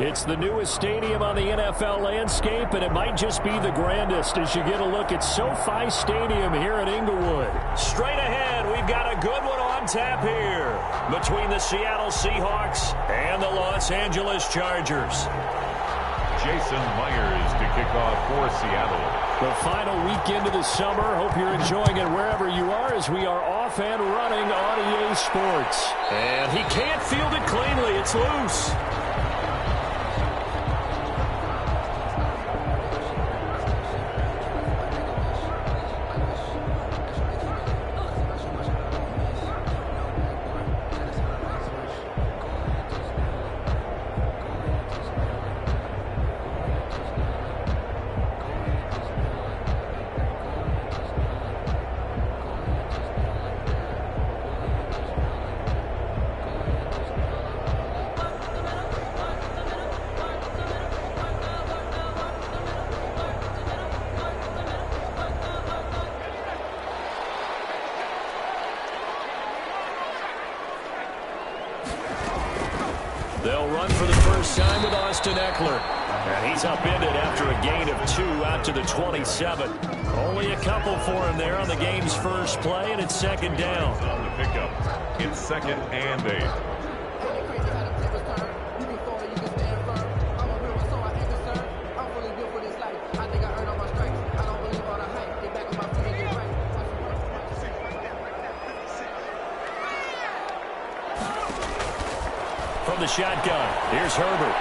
It's the newest stadium on the NFL landscape, and it might just be the grandest as you get a look at SoFi Stadium here in Inglewood. Straight ahead, we've got a good one on tap here between the Seattle Seahawks and the Los Angeles Chargers. Jason Myers to kick off for Seattle. The final weekend of the summer. Hope you're enjoying it wherever you are as we are off and running on EA Sports. And he can't field it cleanly. It's loose. They'll run for the first time with Austin Eckler. And he's upended after a gain of 2 out to the 27. Only a couple for him there on the game's first play, and it's second down. On the pickup, it's 2nd and 8. From the shotgun, here's Herbert.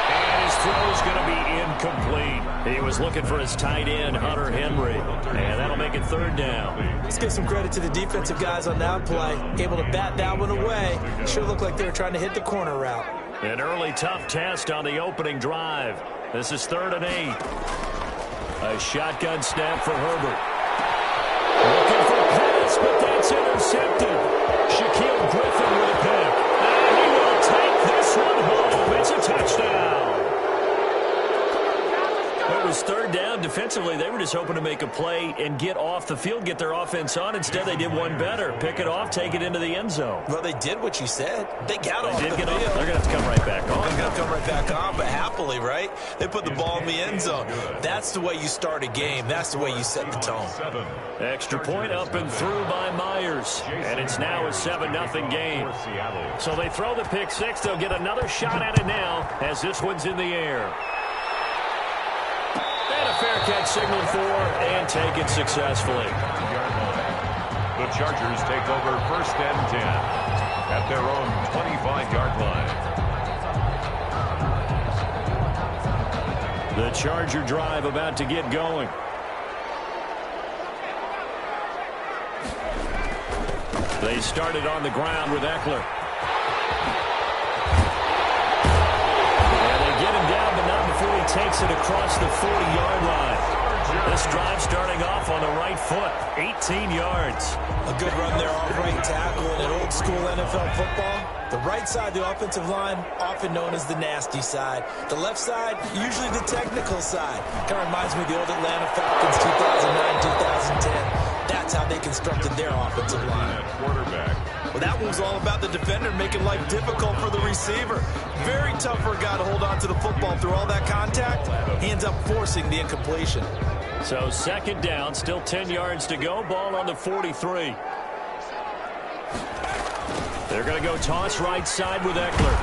And his throw's going to be incomplete. He was looking for his tight end, Hunter Henry. And that'll make it third down. Let's give some credit to the defensive guys on that play. Able to bat that one away. Sure looked like they were trying to hit the corner route. An early tough test on the opening drive. This is 3rd and 8. A shotgun snap for Herbert. Looking for a pass, but that's intercepted. Shaquille Griffin with a pick. And he will take this one home. It's a touchdown. It was 3rd down. Defensively, they were just hoping to make a play and get off the field, get their offense on. Instead, they did one better. Pick it off, take it into the end zone. Well, they did what you said. They got off the field. They're going to have to come right back on. They're going to come right back on, but happily, right? They put the ball in the end zone. That's the way you start a game. That's the way you set the tone. Extra point up and through by Myers. And it's now a 7-0 game. So they throw the pick six. They'll get another shot at it now as this one's in the air. And a fair catch signaled for and taken successfully. The Chargers take over 1st and 10 at their own 25-yard line. The Charger drive about to get going. They started on the ground with Eckler. And they get him down, but not before he takes it across the 40-yard line. This drive starting off on the right foot, 18 yards. A good run there off right tackle in an old-school NFL football. The right side, the offensive line, often known as the nasty side. The left side, usually the technical side. Kind of reminds me of the old Atlanta Falcons 2009-2010. That's how they constructed their offensive line. Quarterback. Well, that one was all about the defender making life difficult for the receiver. Very tough for a guy to hold on to the football through all that contact. He ends up forcing the incompletion. So 2nd down, still 10 yards to go. Ball on the 43. They're going to go toss right side with Eckler.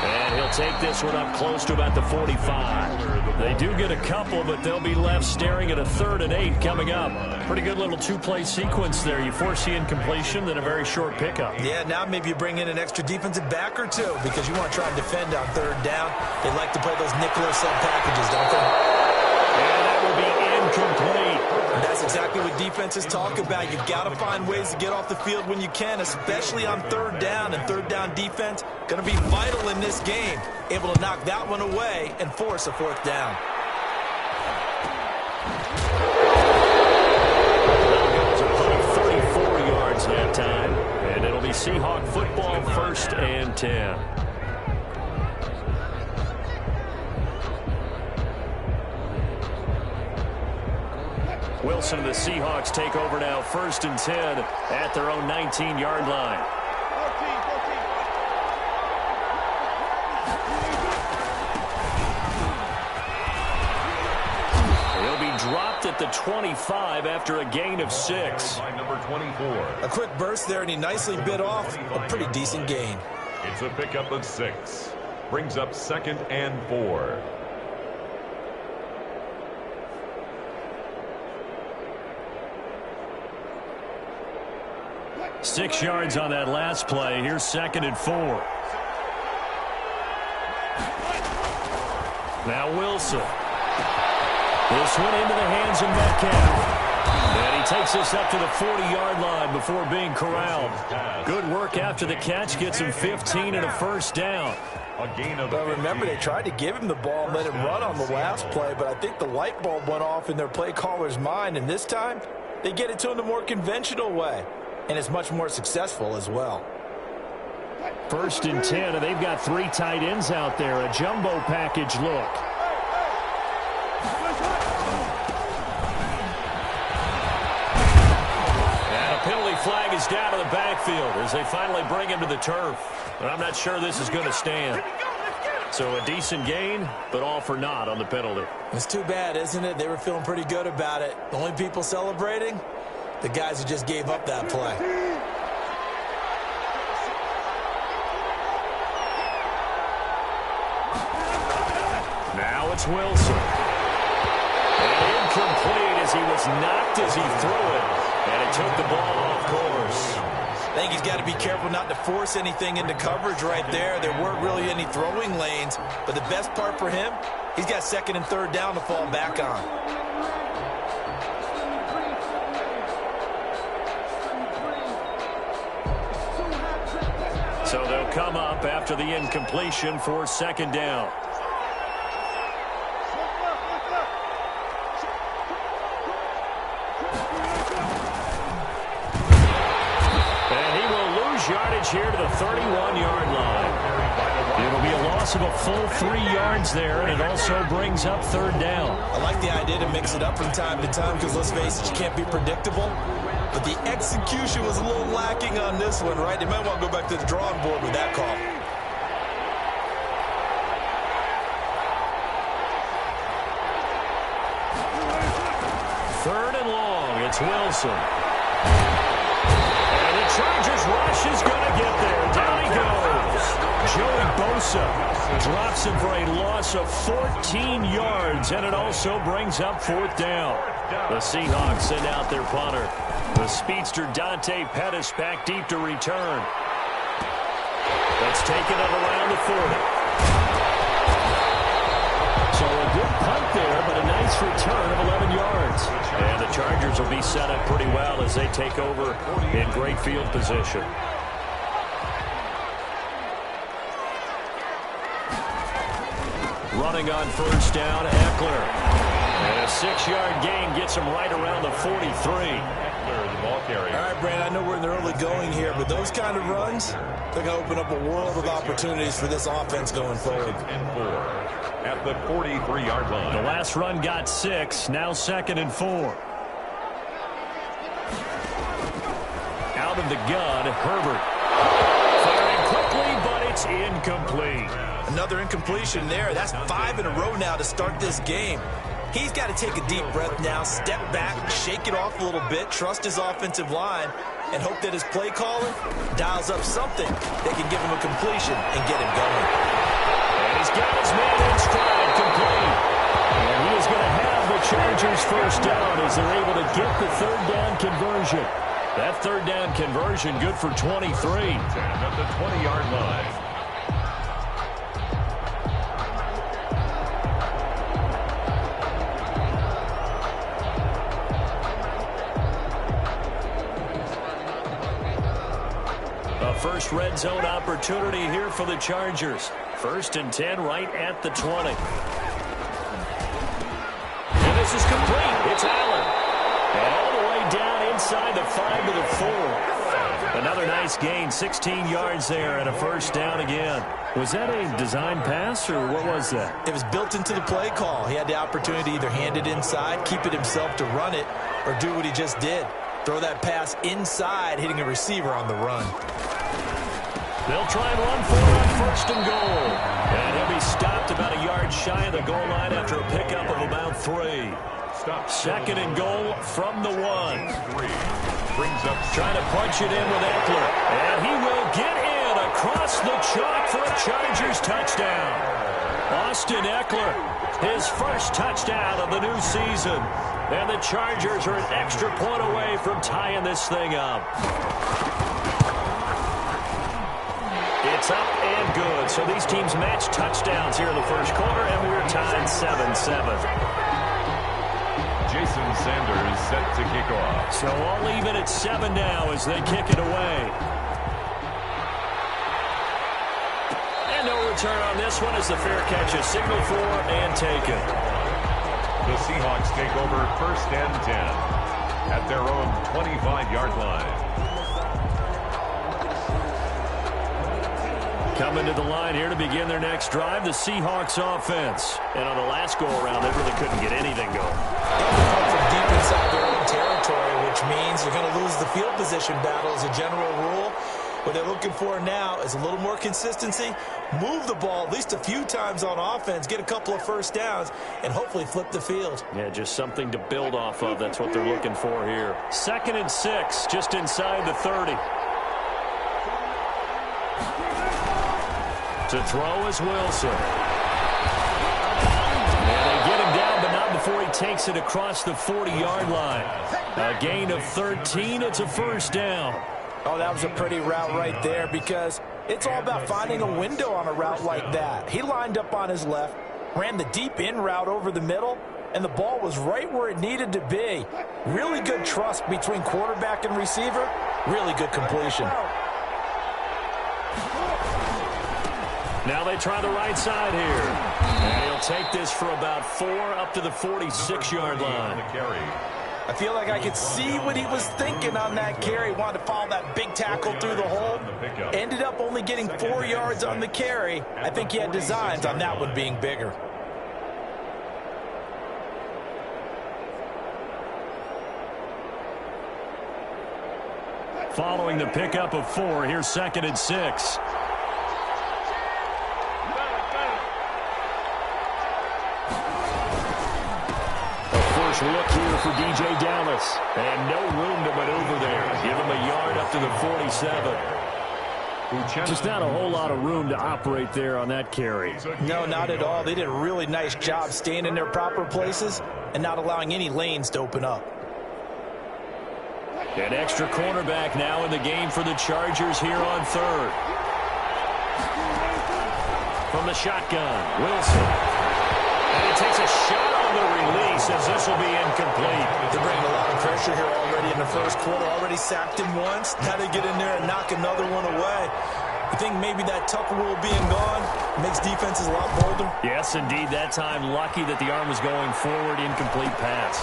And he'll take this one up close to about the 45. They do get a couple, but they'll be left staring at a 3rd and 8 coming up. Pretty good little 2-play sequence there. You force the incompletion, then a very short pickup. Yeah, now maybe you bring in an extra defensive back or two because you want to try and defend on 3rd down. They like to play those nickel sub packages, don't they? And that will be incomplete. And that's exactly what defenses talk about. You've got to find ways to get off the field when you can, especially on 3rd down. And 3rd down defense going to be vital in this game. Able to knock that one away and force a 4th down. That time, and it'll be Seahawk football 1st and 10. Wilson and the Seahawks take over now 1st and 10 at their own 19-yard line. first at the 25 after a gain of 6. Number 24. A quick burst there, and he nicely bit off a pretty decent gain. It's a pickup of 6. Brings up 2nd and 4. Six yards on that last play. Here's 2nd and 4. Now Wilson. This one into the hands of Metcalf. And he takes this up to the 40-yard line before being corralled. Good work after the catch. Gets him 15 and a first down. But remember, they tried to give him the ball and let him run on the last play, but I think the light bulb went off in their play caller's mind, and this time they get it to him the more conventional way, and it's much more successful as well. 1st and 10, and they've got 3 tight ends out there. A jumbo package look. Penalty flag is down to the backfield as they finally bring him to the turf. But I'm not sure this is going to stand. So a decent gain, but all for naught on the penalty. It's too bad, isn't it? They were feeling pretty good about it. The only people celebrating, the guys who just gave up that play. Now it's Wilson. And incomplete as he was knocked as he threw it. And it took the ball off course. I think he's got to be careful not to force anything into coverage right there. There weren't really any throwing lanes. But the best part for him, he's got 2nd and 3rd down to fall back on. So they'll come up after the incompletion for 2nd down. Yardage here to the 31-yard line. It'll be a loss of a full 3 yards there, and it also brings up 3rd down. I like the idea to mix it up from time to time because, let's face it, you can't be predictable. But the execution was a little lacking on this one, right? They might want to go back to the drawing board with that call. Third and long. It's Wilson. Chargers rush is going to get there. Down he goes. Joey Bosa drops him for a loss of 14 yards, and it also brings up 4th down. The Seahawks send out their punter. The speedster Dante Pettis back deep to return. That's taken up around the 40. So a good punt there, but a nice return of 11 yards. And the Chargers will be set up pretty well as they take over in great field position. Running on 1st down, Eckler. And a 6-yard gain gets him right around the 43. The ball carrier. All right, Brand, I know we're in the early going here, but those kind of runs, they're going to open up a world of opportunities for this offense going forward. 2nd and 4 at the 43-yard line. The last run got 6, now 2nd and 4. Out of the gun, Herbert. Firing quickly, but it's incomplete. Another incompletion there. That's 5 in a row now to start this game. He's got to take a deep breath now, step back, shake it off a little bit, trust his offensive line, and hope that his play caller dials up something that can give him a completion and get him going. And he's got his man in stride, complete. And he is going to have the Chargers 1st down as they're able to get the 3rd down conversion. That 3rd down conversion good for 23. At the 20-yard line. First red zone opportunity here for the Chargers. 1st and 10 right at the 20. And this is complete. It's Allen. And all the way down inside the 5 to the 4. Another nice gain, 16 yards there and a 1st down again. Was that a design pass or what was that? It was built into the play call. He had the opportunity to either hand it inside, keep it himself to run it, or do what he just did. Throw that pass inside, hitting a receiver on the run. They'll try and run for it on 1st and goal. And he'll be stopped about a yard shy of the goal line after a pickup of about 3. mixed up. Second and goal from the 1. Brings up trying to punch it in with Eckler. And he will get in across the chalk for a Chargers touchdown. Austin Eckler, his first touchdown of the new season. And the Chargers are an extra point away from tying this thing up. It's up and good. So these teams match touchdowns here in the first quarter, and we're tied 7-7. Jason Sanders set to kick off. So all even at 7 now as they kick it away. And no return on this one as the fair catch is signaled for and taken. The Seahawks take over first and 10 at their own 25-yard line. Coming to the line here to begin their next drive, the Seahawks offense. And on the last go-around, they really couldn't get anything going. They come from deep inside their own territory, which means you're going to lose the field position battle as a general rule. What they're looking for now is a little more consistency, move the ball at least a few times on offense, get a couple of first downs, and hopefully flip the field. Yeah, just something to build off of. That's what they're looking for here. 2nd and 6, just inside the 30. To throw is Wilson. And they get him down, but not before he takes it across the 40-yard line. A gain of 13. It's a first down. Oh, that was a pretty route right there because it's all about finding a window on a route like that. He lined up on his left, ran the deep in route over the middle, and the ball was right where it needed to be. Really good trust between quarterback and receiver. Really good completion. Now they try the right side here. And he'll take this for about 4 up to the 46-yard line. I feel like I could see what he was thinking on that carry. Wanted to follow that big tackle through the hole. Ended up only getting 4 yards on the carry. I think he had designs on that one being bigger. Following the pickup of 4, here's 2nd and 6. Look here for DJ Dallas. And no room to maneuver there. Give him a yard up to the 47. Just not a whole lot of room to operate there on that carry. No, not at all. They did a really nice job staying in their proper places and not allowing any lanes to open up. An extra cornerback now in the game for the Chargers here on 3rd. From the shotgun, Wilson. And he takes a shot on the release as this will be incomplete. They're bringing a lot of pressure here already in the first quarter. Already sacked him once. Now they get in there and knock another one away. I think maybe that Tucker rule being gone makes defenses a lot bolder. Yes, indeed. That time lucky that the arm was going forward. Incomplete pass.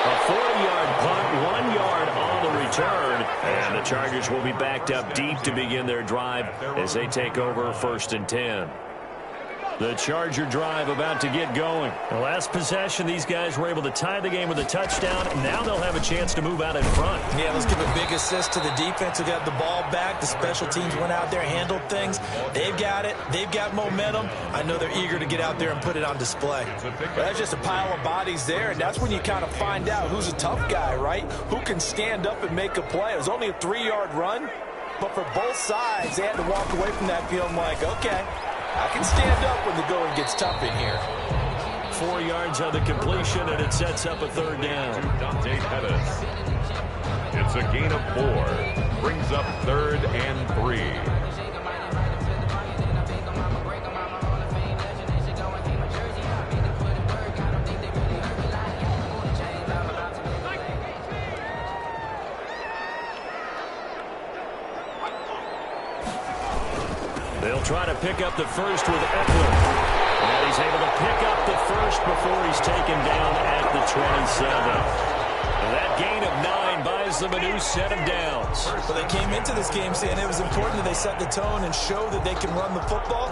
A 40-yard punt, 1 yard on the return. And the Chargers will be backed up deep to begin their drive as they take over 1st and 10. The Charger drive about to get going. The last possession, these guys were able to tie the game with a touchdown. Now they'll have a chance to move out in front. Yeah, let's give a big assist to the defense who got the ball back. The special teams went out there, handled things. They've got it. They've got momentum. I know they're eager to get out there and put it on display. But that's just a pile of bodies there, and that's when you kind of find out who's a tough guy, right? Who can stand up and make a play. It was only a 3-yard run, but for both sides, they had to walk away from that feeling like, okay, I can stand up when the going gets tough in here. 4 yards on the completion, and it sets up a 3rd down. Dante Pettis. It's a gain of 4. Brings up 3rd and 3. They'll try to pick up the first with Eckler. And he's able to pick up the first before he's taken down at the 27. And that gain of 9 buys them a new set of downs. Well, they came into this game saying it was important that they set the tone and show that they can run the football.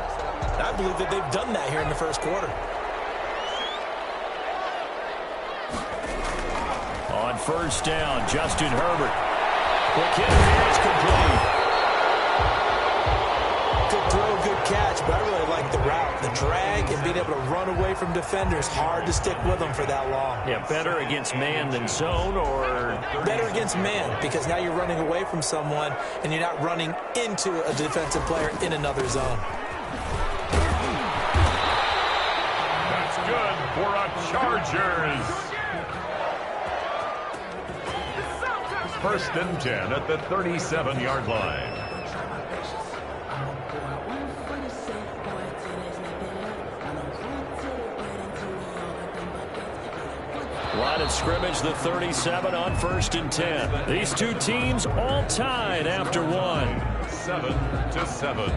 And I believe that they've done that here in the first quarter. On 1st down, Justin Herbert. The kick is complete. Good throw, good catch, but I really like the route. The drag and being able to run away from defenders, hard to stick with them for that long. Yeah, better against man than zone, or? Better against man, because now you're running away from someone and you're not running into a defensive player in another zone. That's good for a Chargers. First and 10 at the 37-yard line. Line of scrimmage, the 37 on first and 10. These two teams all tied after one. 7-7.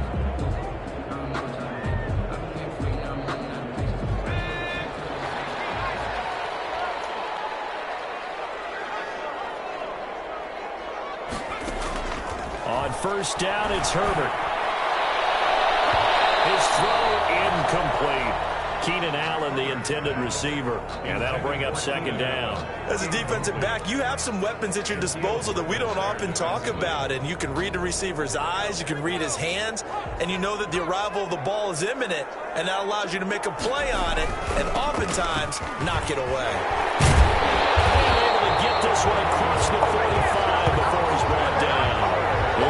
On first down, it's Herbert. His throw incomplete. Keenan Allen, the intended receiver. And that'll bring up second down. As a defensive back, you have some weapons at your disposal that we don't often talk about. And you can read the receiver's eyes, you can read his hands, and you know that the arrival of the ball is imminent. And that allows you to make a play on it and oftentimes knock it away. Able to get this one across the 45 before he's brought down.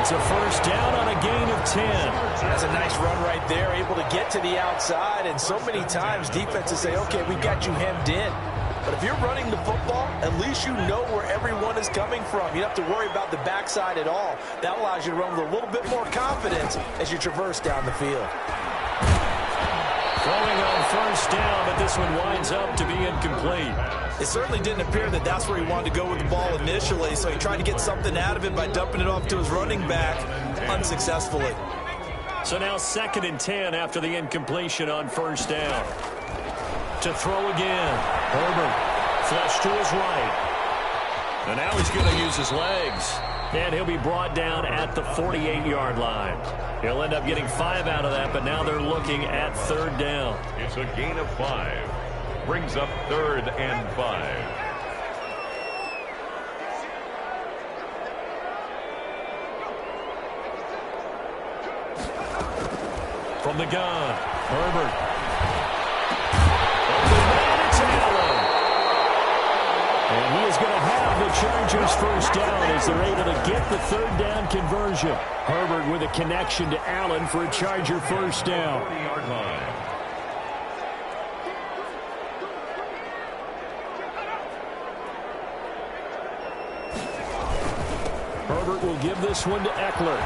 It's a first down on a gain of 10. That's a nice run right there, able to get to the outside. And so many times defenses say, okay, we've got you hemmed in. But if you're running the football, at least you know where everyone is coming from. You don't have to worry about the backside at all. That allows you to run with a little bit more confidence as you traverse down the field. Throwing on first down, but this one winds up to be incomplete. It certainly didn't appear that that's where he wanted to go with the ball initially, so he tried to get something out of it by dumping it off to his running back unsuccessfully. So now second and 10 after the incompletion on first down. To throw again. Herbert flush to his right. And now he's going to use his legs. And he'll be brought down at the 48-yard line. He'll end up getting 5 out of that, but now they're looking at third down. It's a gain of 5. Brings up 3rd and 5. From the gun, Herbert. It's Allen. And he is going to have the Chargers first down as they're able to get the third down conversion. Herbert with a connection to Allen for a Charger first down. 40-yard line. Herbert will give this one to Eckler.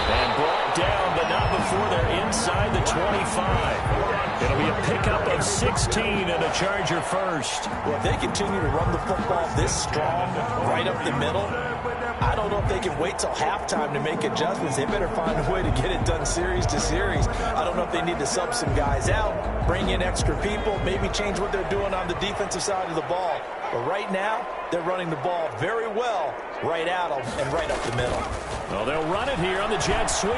And brought down, but not before they're inside the 25. It'll be a pickup of 16 and a Charger first. Well, if they continue to run the football this strong, right up the middle, I don't know if they can wait till halftime to make adjustments. They better find a way to get it done series to series. I don't know if they need to sub some guys out, bring in extra people, maybe change what they're doing on the defensive side of the ball. But right now, they're running the ball very well right at them and right up the middle. Well, they'll run it here on the jet sweep.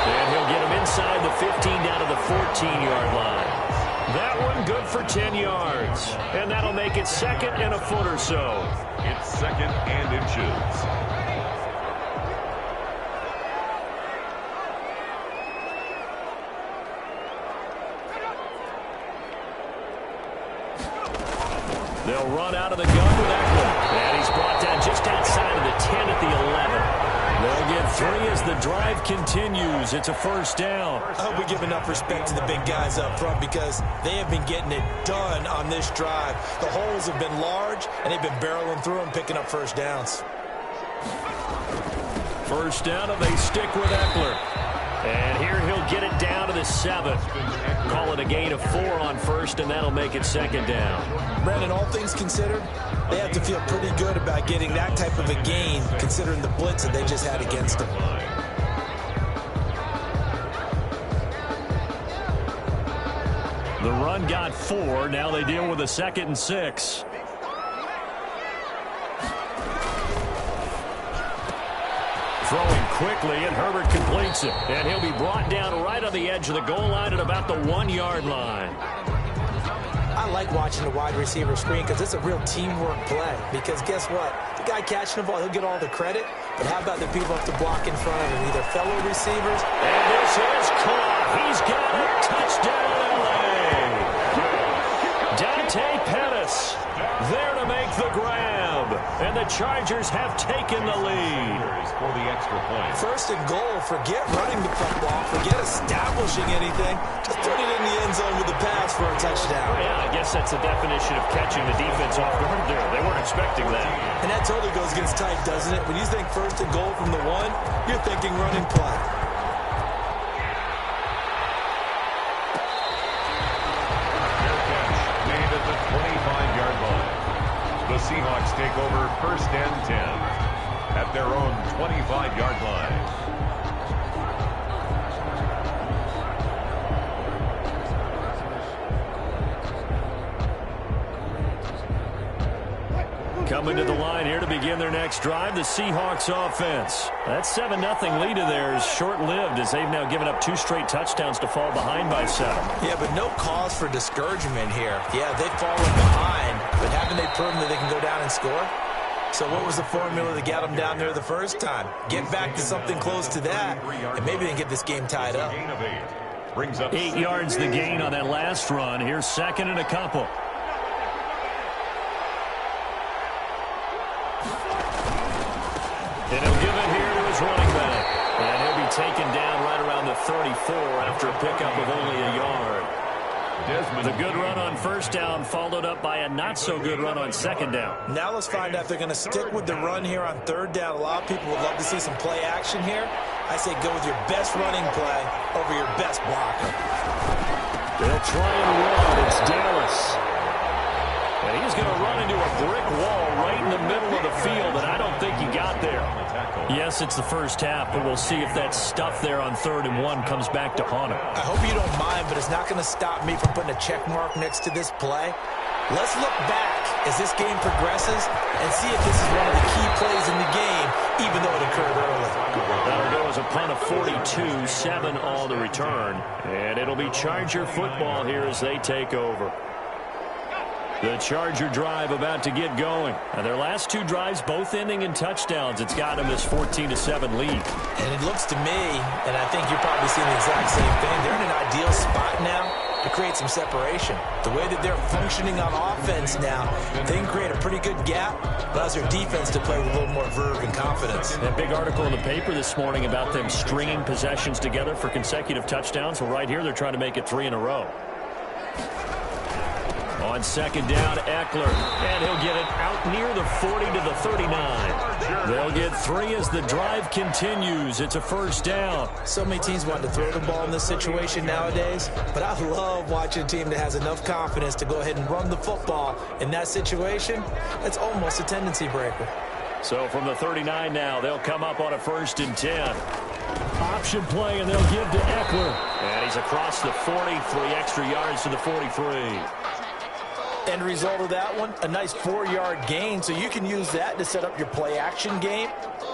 And he'll get him inside the 15 down to the 14-yard line. That one good for 10 yards. And that'll make it second and a foot or so. It's 2nd and inches. They'll run out of the gun with Eckler. And he's brought down just outside of the 10 at the 11. They'll get 3 as the drive continues. It's a first down. I hope we give enough respect to the big guys up front because they have been getting it done on this drive. The holes have been large, and they've been barreling through them, picking up first downs. First down, and they stick with Eckler. And here he'll get it down to the 7. Call it a gain of 4 on first, and that'll make it second down. Brandon, all things considered, they have to feel pretty good about getting that type of a gain, considering the blitz that they just had against them. The run got 4. Now they deal with a 2nd and 6. Throwing quickly, and Herbert completes it. And he'll be brought down right on the edge of the goal line at about the 1-yard line. I like watching the wide receiver screen because it's a real teamwork play. Because guess what? The guy catching the ball, he'll get all the credit. But how about the people have to block in front of him, either fellow receivers? And this is caught. He's got a touchdown, LA. Dante Pettis there to make the grab. And the Chargers have taken the lead. For the extra point. First and goal, forget running the football, forget establishing anything. Just put it in the end zone with the pass for a touchdown. Yeah, I guess that's the definition of catching the defense off guard there. They weren't expecting that. And that totally goes against type, doesn't it? When you think first and goal from the 1, you're thinking running play. Made at the 25-yard line. The Seahawks take over first and 10 at their own 25-yard line. Coming to the line here to begin their next drive, the Seahawks offense. That 7-0 lead of theirs short-lived as they've now given up 2 straight touchdowns to fall behind by 7. Yeah, but no cause for discouragement here. Yeah, they've fallen behind, but haven't they proven that they can go down and score? So what was the formula to get them down there the first time? Get back to something close to that, and maybe they can get this game tied up. Brings up 8 yards the gain on that last run. Here's second and a couple. And he'll give it here to his running back. And he'll be taken down right around the 34 after a pickup of only a yard. The good run on first down followed up by a not-so-good run on second down. Now let's find out if they're going to stick with the run here on third down. A lot of people would love to see some play action here. I say go with your best running play over your best blocker. They'll try and run. It's Dallas. And he's going to run into a brick wall right in the middle of the field, and I don't think he got there. Yes, it's the first half, but we'll see if that stuff there on 3rd and 1 comes back to haunt him. I hope you don't mind, but it's not going to stop me from putting a check mark next to this play. Let's look back as this game progresses and see if this is one of the key plays in the game, even though it occurred early. That'll go as a punt of 42, 7 on the return. And it'll be Charger football here as they take over. The Charger drive about to get going. And their last 2 drives both ending in touchdowns. It's got them this 14-7 lead. And it looks to me, and I think you're probably seeing the exact same thing, they're in an ideal spot now to create some separation. The way that they're functioning on offense now, they can create a pretty good gap, allows their defense to play with a little more verve and confidence. That big article in the paper this morning about them stringing possessions together for consecutive touchdowns. Well, right here, they're trying to make it 3 in a row. On second down, Eckler, and he'll get it out near the 40 to the 39. They'll get 3 as the drive continues. It's a first down. So many teams want to throw the ball in this situation nowadays, but I love watching a team that has enough confidence to go ahead and run the football. In that situation, it's almost a tendency breaker. So from the 39 now, they'll come up on a 1st and 10. Option play, and they'll give to Eckler. And he's across the 40, 3 extra yards to the 43. End result of that one, a nice 4-yard gain, so you can use that to set up your play-action game,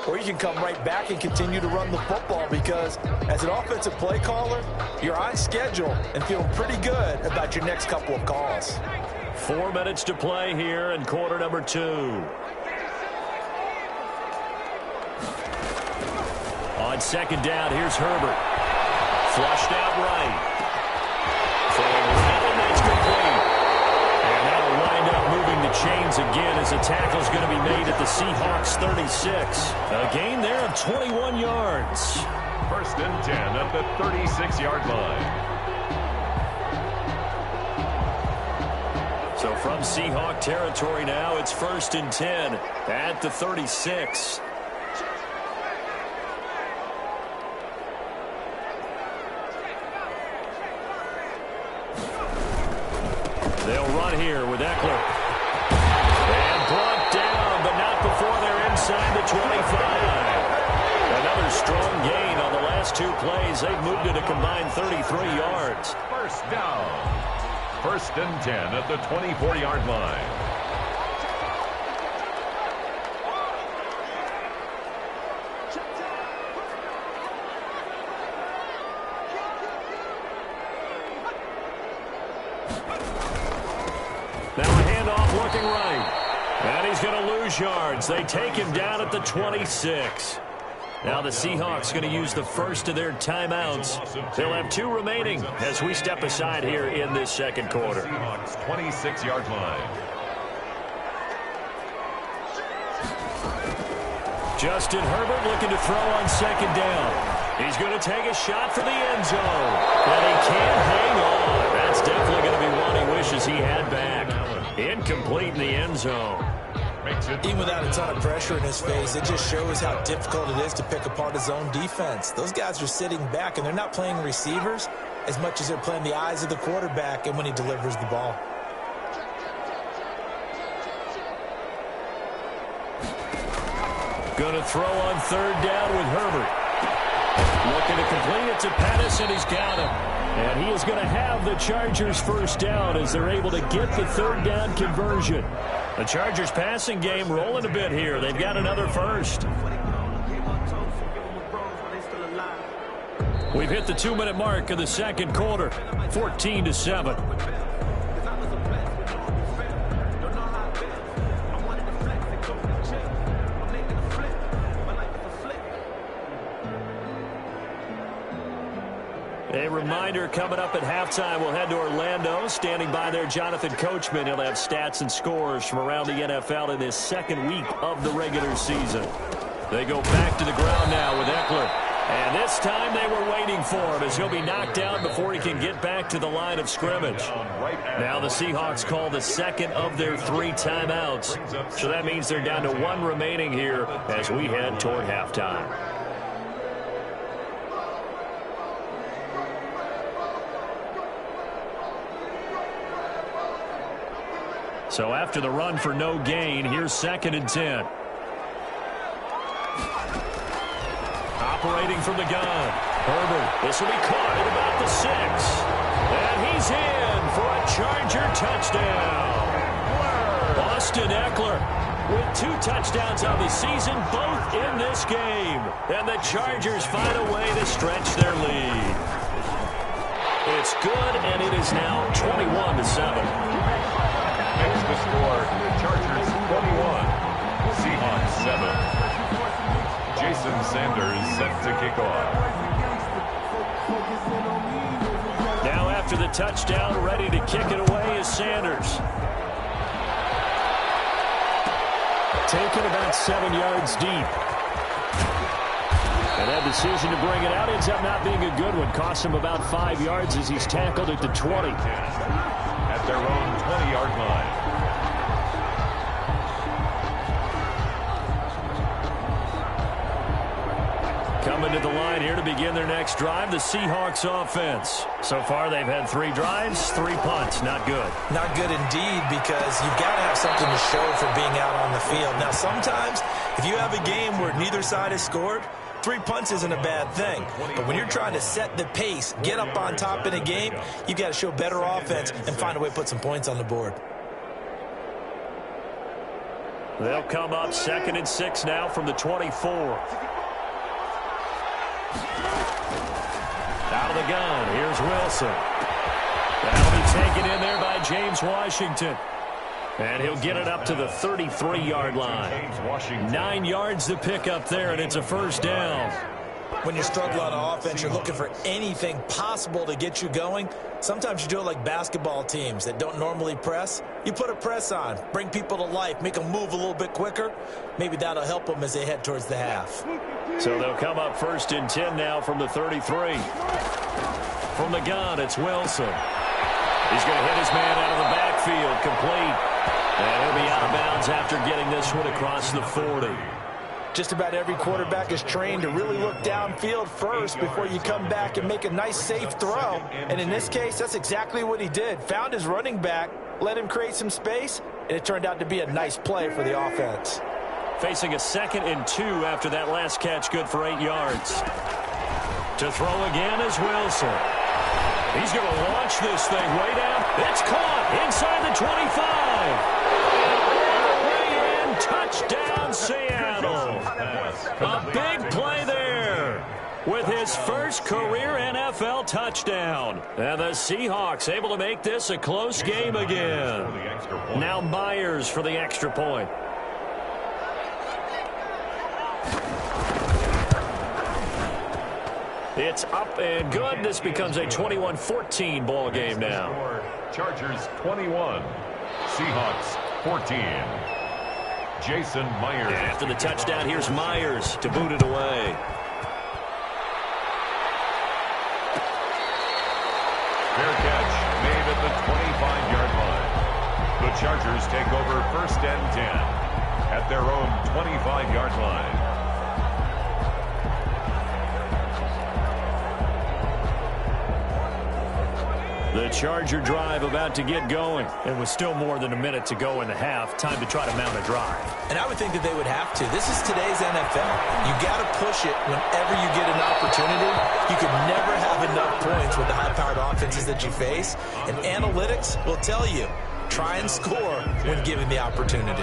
or you can come right back and continue to run the football because as an offensive play caller, you're on schedule and feeling pretty good about your next couple of calls. 4 minutes to play here in quarter number 2. On second down, here's Herbert. Flushed out right. That's complete. And that'll wind up moving the chains again as the tackle's going to be made at the Seahawks 36. A gain there of 21 yards. 1st and 10 at the 36-yard line. So from Seahawk territory now, it's 1st and 10 at the 36. They'll run here with Eckler. And brought down, but not before they're inside the 25. Another strong gain on the last 2 plays. They've moved it a combined 33 yards. First down. 1st and 10 at the 24-yard line. And he's going to lose yards. They take him down at the 26. Now the Seahawks going to use the first of their timeouts. They'll have 2 remaining as we step aside here in this second quarter. Seahawks 26-yard line. Justin Herbert looking to throw on second down. He's going to take a shot for the end zone. But he can't hang on. That's definitely going to be one he wishes he had back. Incomplete in the end zone. Even without a ton of pressure in his face, it just shows how difficult it is to pick apart his own defense. Those guys are sitting back, and they're not playing receivers as much as they're playing the eyes of the quarterback and when he delivers the ball. Going to throw on third down with Herbert. Looking to complete it to Pettis, and he's got him. And he is going to have the Chargers first down as they're able to get the third down conversion. The Chargers passing game rolling a bit here. They've got another first. We've hit the 2-minute mark of the second quarter, 14-7. A reminder, coming up at halftime, we'll head to Orlando. Standing by there, Jonathan Coachman. He'll have stats and scores from around the NFL in this second week of the regular season. They go back to the ground now with Eckler. And this time they were waiting for him as he'll be knocked down before he can get back to the line of scrimmage. Now the Seahawks call the second of their 3 timeouts. So that means they're down to 1 remaining here as we head toward halftime. So after the run for no gain, here's 2nd and 10. Operating from the gun. Herbert, this will be caught at about the 6. And he's in for a Charger touchdown. Austin Eckler with 2 touchdowns on the season, both in this game. And the Chargers find a way to stretch their lead. It's good, and it is now 21-7. Makes the score, the Chargers 21, Seahawks 7. Jason Sanders set to kick off. Now after the touchdown, ready to kick it away is Sanders. Taken about 7 yards deep. And that decision to bring it out ends up not being a good one. Costs him about 5 yards as he's tackled at the 20. At their own 20-yard line. Coming to the line here to begin their next drive, the Seahawks offense. So far, they've had 3 drives, 3 punts. Not good. Not good indeed, because you've got to have something to show for being out on the field. Now, sometimes, if you have a game where neither side has scored, 3 punts isn't a bad thing. But when you're trying to set the pace, get up on top in a game, you've got to show better offense and find a way to put some points on the board. They'll come up 2nd and 6 now from the 24. Out of the gun, here's Wilson. That'll be taken in there by James Washington. And he'll get it up to the 33-yard line. 9 yards to pick up there, and it's a first down. When you struggle on offense, you're looking for anything possible to get you going. Sometimes you do it like basketball teams that don't normally press. You put a press on, bring people to life, make them move a little bit quicker. Maybe that'll help them as they head towards the half. So they'll come up 1st and 10 now from the 33. From the gun, it's Wilson. He's going to hit his man out of the backfield, complete. And he'll be out of bounds after getting this one across the 40. Just about every quarterback is trained to really look downfield first before you come back and make a nice, safe throw. And in this case, that's exactly what he did. Found his running back, let him create some space, and it turned out to be a nice play for the offense. Facing a 2nd and 2 after that last catch, good for 8 yards. To throw again is Wilson. He's going to launch this thing way down. It's caught inside the 25. Touchdown, Seattle. A big play there. with his first career NFL touchdown. And the Seahawks able to make this a close game again. Now Myers for the extra point. It's up and good. This becomes a 21-14 ball game now. Chargers 21, Seahawks 14. Jason Myers. After the touchdown, here's Myers to boot it away. Fair catch made at the 25-yard line. The Chargers take over 1st and 10 at their own 25-yard line. The Charger drive about to get going. It was still more than a minute to go in the half. Time to try to mount a drive. And I would think that they would have to. This is today's NFL. You got to push it whenever you get an opportunity. You could never have enough points with the high-powered offenses that you face. And analytics will tell you, try and score when given the opportunity.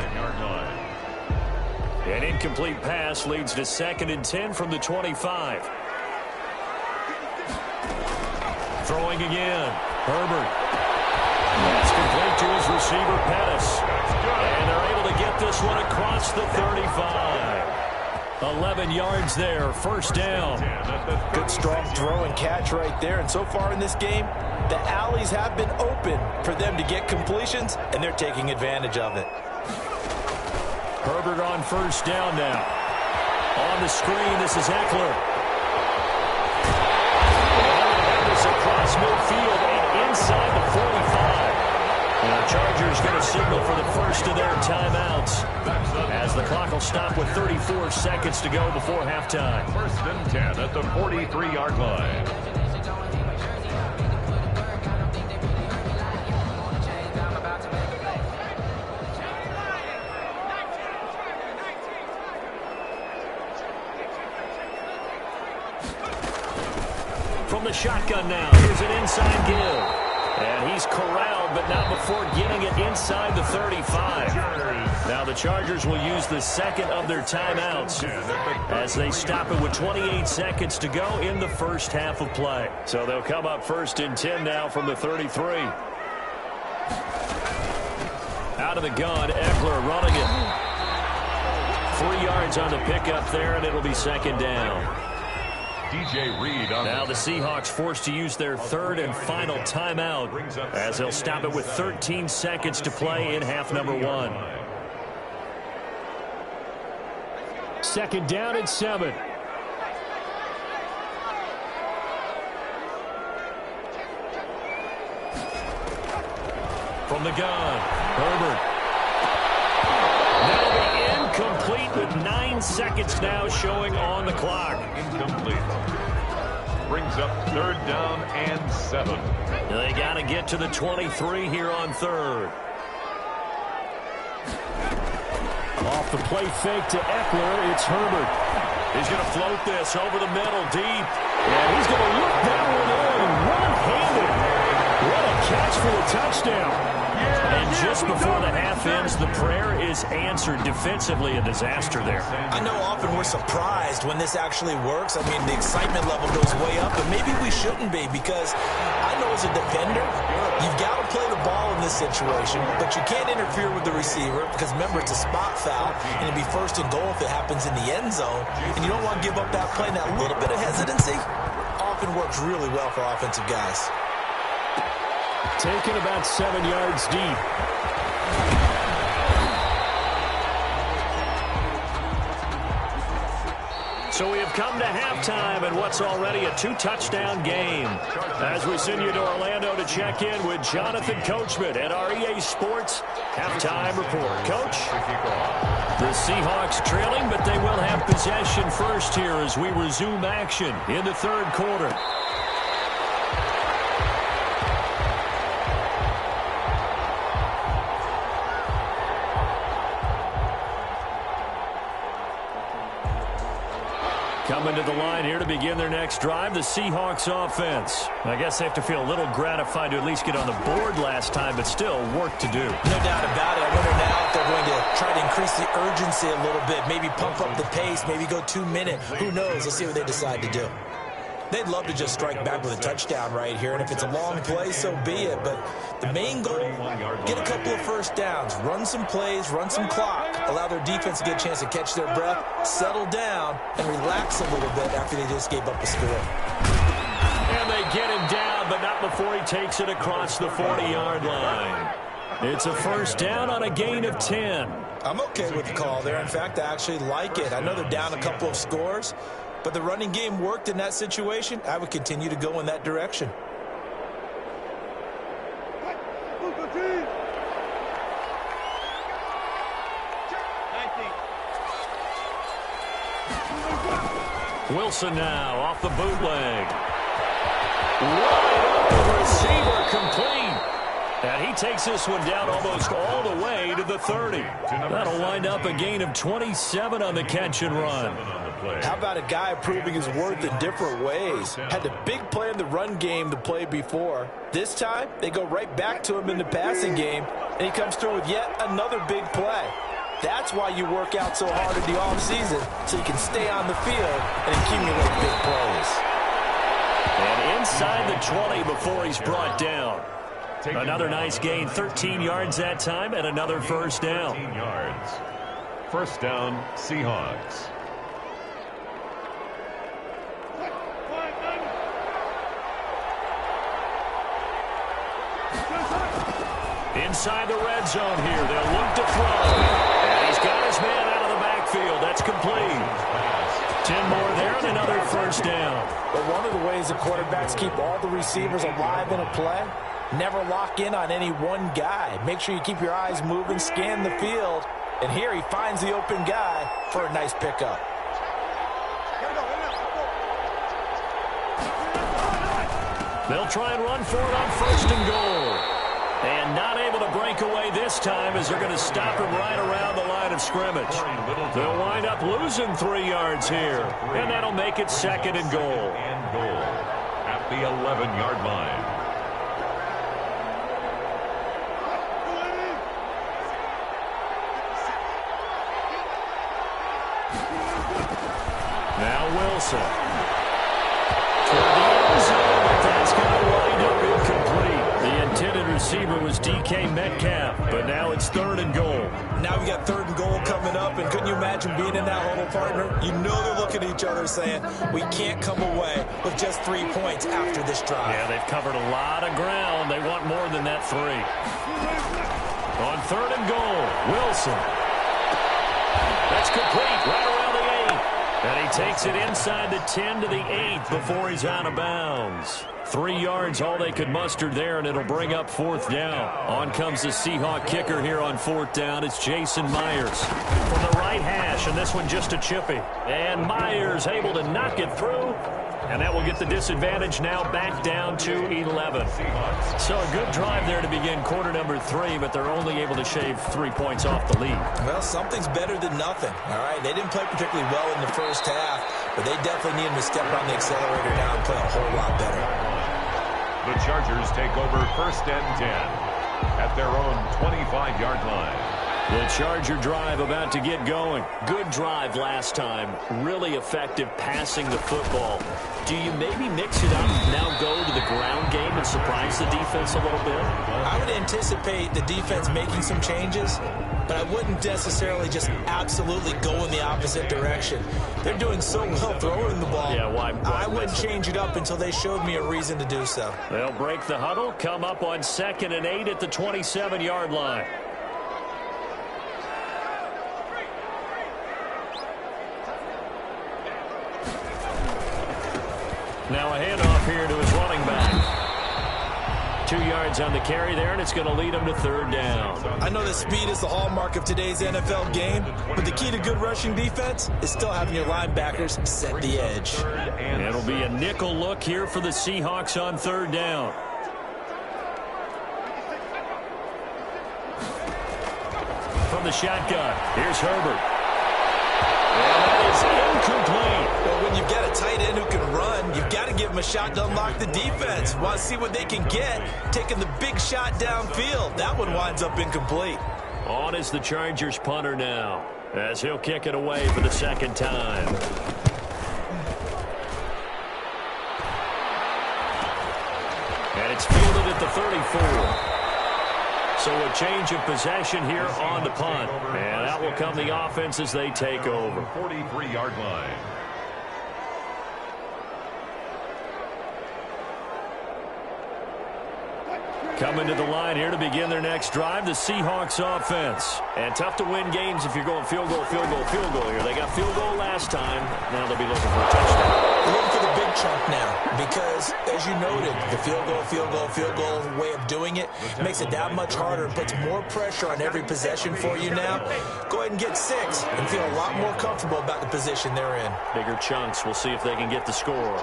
An incomplete pass leads to 2nd and 10 from the 25. Throwing again. Herbert. That's complete to his receiver, Pettis. And they're able to get this one across the 35. 11 yards there, 1st down. Good strong throw and catch right there. And so far in this game, the alleys have been open for them to get completions, and they're taking advantage of it. Herbert on 1st down now. On the screen, this is Eckler. Across midfield and inside the 45. And the Chargers going to signal for the first of their timeouts as the clock will stop with 34 seconds to go before halftime. 1st and 10 at the 43-yard line. From the shotgun now, here's an inside give. And he's corralled, but not before getting it inside the 35. Now the Chargers will use the 2nd of their timeouts as they stop it with 28 seconds to go in the first half of play. So they'll come up 1st and 10 now from the 33. Out of the gun, Eckler running it. 3 yards on the pickup there, and it'll be 2nd down. DJ Reed on now the Seahawks forced to use their 3rd and final timeout as they'll stop it with 13 seconds to play in half number 1. 2nd down and 7. From the gun, Herbert. Now the incomplete with 9 seconds now showing on the clock. Incomplete. Brings up 3rd down and 7. They got to get to the 23 here on 3rd. Off the play fake to Eckler, it's Herbert. He's going to float this over the middle deep. And he's going to look that one in one-handed. What a catch for the touchdown. And just before the half ends, the prayer is answered. Defensively, a disaster there. I know often we're surprised when this actually works. I mean, the excitement level goes way up, but maybe we shouldn't be, because I know as a defender, you've got to play the ball in this situation, but you can't interfere with the receiver because, remember, it's a spot foul, and it'd be 1st and goal if it happens in the end zone, and you don't want to give up that play. And that little bit of hesitancy often works really well for offensive guys. Taken about 7 yards deep. So we have come to halftime in what's already a 2-touchdown game. As we send you to Orlando to check in with Jonathan Coachman at our EA Sports Halftime Report. Coach? The Seahawks trailing, but they will have possession first here as we resume action in the 3rd quarter. Coming to the line here to begin their next drive, the Seahawks offense. I guess they have to feel a little gratified to at least get on the board last time, but still work to do. No doubt about it. I wonder now if they're going to try to increase the urgency a little bit, maybe pump up the pace, maybe go 2 minutes. Who knows? Let's see what they decide to do. They'd love to just strike back with a touchdown right here, and if it's a long play, so be it. But the main goal, get a couple of first downs, run some plays, run some clock, allow their defense to get a chance to catch their breath, settle down, and relax a little bit after they just gave up a score. And they get him down, but not before he takes it across the 40-yard line. It's a first down on a gain of 10. I'm okay with the call there. In fact, I actually like it. I know they're down a couple of scores, but the running game worked in that situation. I would continue to go in that direction. Wilson now off the bootleg. Wide open receiver complete. And he takes this one down almost all the way to the 30. That'll wind up a gain of 27 on the catch and run. How about a guy proving his worth in different ways? Had the big play in the run game to play before. This time, they go right back to him in the passing game, and he comes through with yet another big play. That's why you work out so hard in the offseason, so you can stay on the field and accumulate big plays. And inside the 20 before he's brought down. Another nice gain, 13 yards that time, and another first down. 13 yards. First down, Seahawks. Inside the red zone here, they'll look to throw. And he's got his man out of the backfield. That's complete. 10 more there and another first down. But one of the ways the quarterbacks keep all the receivers alive in a play, never lock in on any one guy. Make sure you keep your eyes moving, scan the field. And here he finds the open guy for a nice pickup. They'll try and run for it on first and goal. And not able to break away this time as they're going to stop him right around the line of scrimmage. They'll wind up losing 3 yards here. And that'll make it second and goal. And goal at the 11-yard line. Now Wilson. Toward the end zone, but that's going to wind up incomplete. The intended receiver was DK Metcalf, but now it's third and goal. Now we got third and goal coming up, and couldn't you imagine being in that huddle, partner? You know they're looking at each other saying, we can't come away with just 3 points after this drive. Yeah, they've covered a lot of ground. They want more than that 3. On third and goal, Wilson. That's complete, right around the 8. And he takes it inside the 10 to the 8 before he's out of bounds. 3 yards, all they could muster there, and it'll bring up fourth down. On comes the Seahawk kicker here on fourth down. It's Jason Myers from the right hash, and this one just a chippy. And Myers able to knock it through, and that will get the disadvantage now back down to 11. So a good drive there to begin quarter number 3, but they're only able to shave 3 points off the lead. Well, something's better than nothing, all right? They didn't play particularly well in the first half, but they definitely need him to step on the accelerator now and play a whole lot better. The Chargers take over first and 10 at their own 25-yard line. The Charger drive about to get going. Good drive last time. Really effective passing the football. Do you maybe mix it up, now go to the ground game and surprise the defense a little bit? I would anticipate the defense making some changes, but I wouldn't necessarily just absolutely go in the opposite direction. They're doing so well throwing the ball. Yeah, why I wouldn't change it up until they showed me a reason to do so. They'll break the huddle, come up on 2nd and 8 at the 27-yard line. Now a handoff here to his running back. 2 yards on the carry there, and it's going to lead him to third down. I know that speed is the hallmark of today's NFL game, but the key to good rushing defense is still having your linebackers set the edge. And it'll be a nickel look here for the Seahawks on third down. From the shotgun, here's Herbert. And that is incomplete. Well, when you've got a tight end who can run, you've got to give him a shot to unlock the defense. Want to see what they can get, taking the big shot downfield. That one winds up incomplete. On is the Chargers punter now, as he'll kick it away for the second time. it's fielded at the 34. So a change of possession here on the punt. And out will come the offense as they take over. 43-yard line. Coming to the line here to begin their next drive, the Seahawks offense. And tough to win games if you're going field goal, field goal, field goal here. They got field goal last time. Now they'll be looking for a touchdown. They're looking for the big chunk now because, as you noted, the field goal, field goal, field goal way of doing it makes it that much harder, puts more pressure on every possession for you now. Go ahead and get 6 and feel a lot more comfortable about the position they're in. Bigger chunks. We'll see if they can get the score.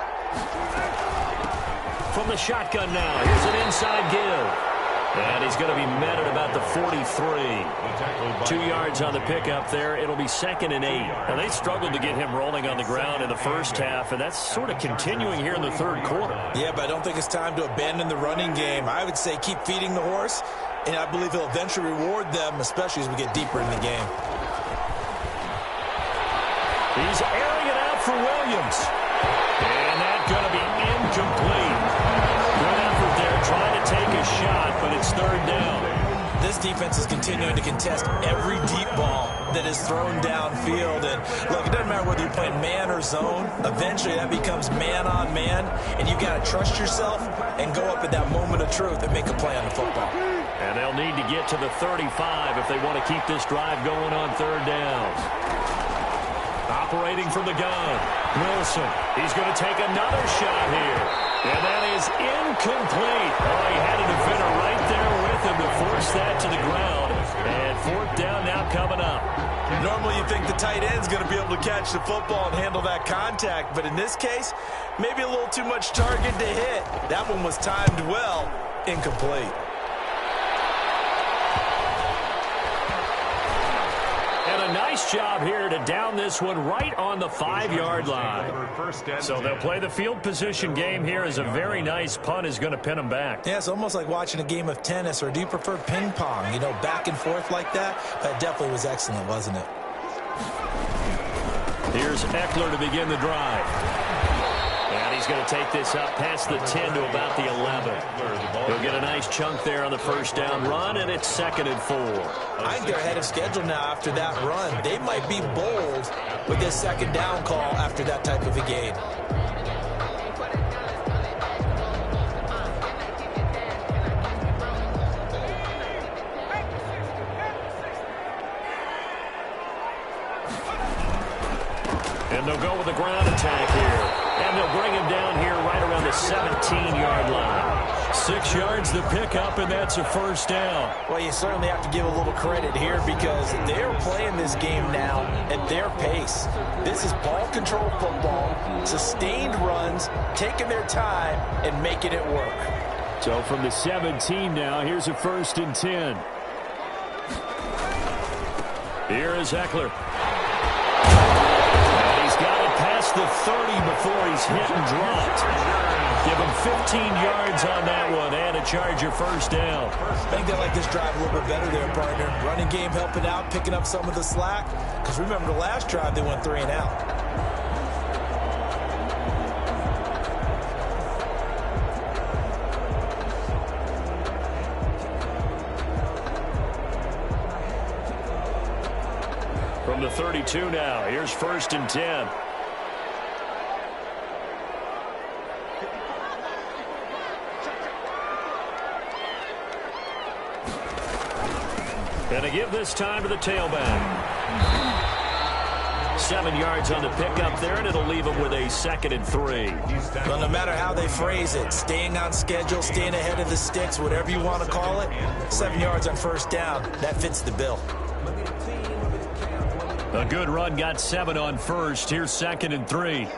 From the shotgun now, here's an inside give. And he's going to be met at about the 43. 2 yards on the pickup there. It'll be 2nd and 8. And they struggled to get him rolling on the ground in the first half, and that's sort of continuing here in the third quarter. Yeah, but I don't think it's time to abandon the running game. I would say keep feeding the horse, and I believe he'll eventually reward them, especially as we get deeper in the game. He's airing it out for Williams. And that's going to be incomplete. Good effort there, trying to take a shot, but it's 3rd down. This defense is continuing to contest every deep ball that is thrown downfield. And, look, it doesn't matter whether you're playing man or zone. Eventually, that becomes man-on-man, and you've got to trust yourself and go up at that moment of truth and make a play on the football. And they'll need to get to the 35 if they want to keep this drive going on 3rd down. Operating from the gun, Wilson. He's going to take another shot here. And that is incomplete. Oh, he had a defender right there with him to force that to the ground. And 4th down now coming up. Normally you think the tight end's going to be able to catch the football and handle that contact. But in this case, maybe a little too much target to hit. That one was timed well. Incomplete. Nice job here to down this one right on the 5-yard line. So they'll play the field position game here as a very nice punt is going to pin them back. Yeah, it's almost like watching a game of tennis, or do you prefer ping pong? You know, back and forth like that? That definitely was excellent, wasn't it? Here's Eckler to begin the drive. And he's going to take this up past the 10 to about the 11. He'll get a nice chunk there on the 1st down run, and it's 2nd and 4. I think they're ahead of schedule now after that run. They might be bold with this 2nd down call after that type of a gain. And they'll go with the ground attack here. And they'll bring him down here right around the 17-yard line. 6 yards to pick up, and that's a 1st down. Well, you certainly have to give a little credit here because they're playing this game now at their pace. This is ball control football, sustained runs, taking their time, and making it work. So from the 17 now, here's a 1st and 10. Here is Eckler. Past the 30 before he's hit and dropped. Give him 15 yards on that one and a Charger 1st down. I think they like this drive a little bit better there, partner. Running game helping out, picking up some of the slack. Because remember the last drive, they went 3 and out. From the 32 now, here's 1st and 10. And a give this time to the tailback. 7 yards on the pickup there, and it'll leave him with a 2nd and 3. Well, no matter how they phrase it, staying on schedule, staying ahead of the sticks, whatever you want to call it, 7 yards on 1st down, that fits the bill. A good run, got 7 on 1st. Here's 2nd and 3.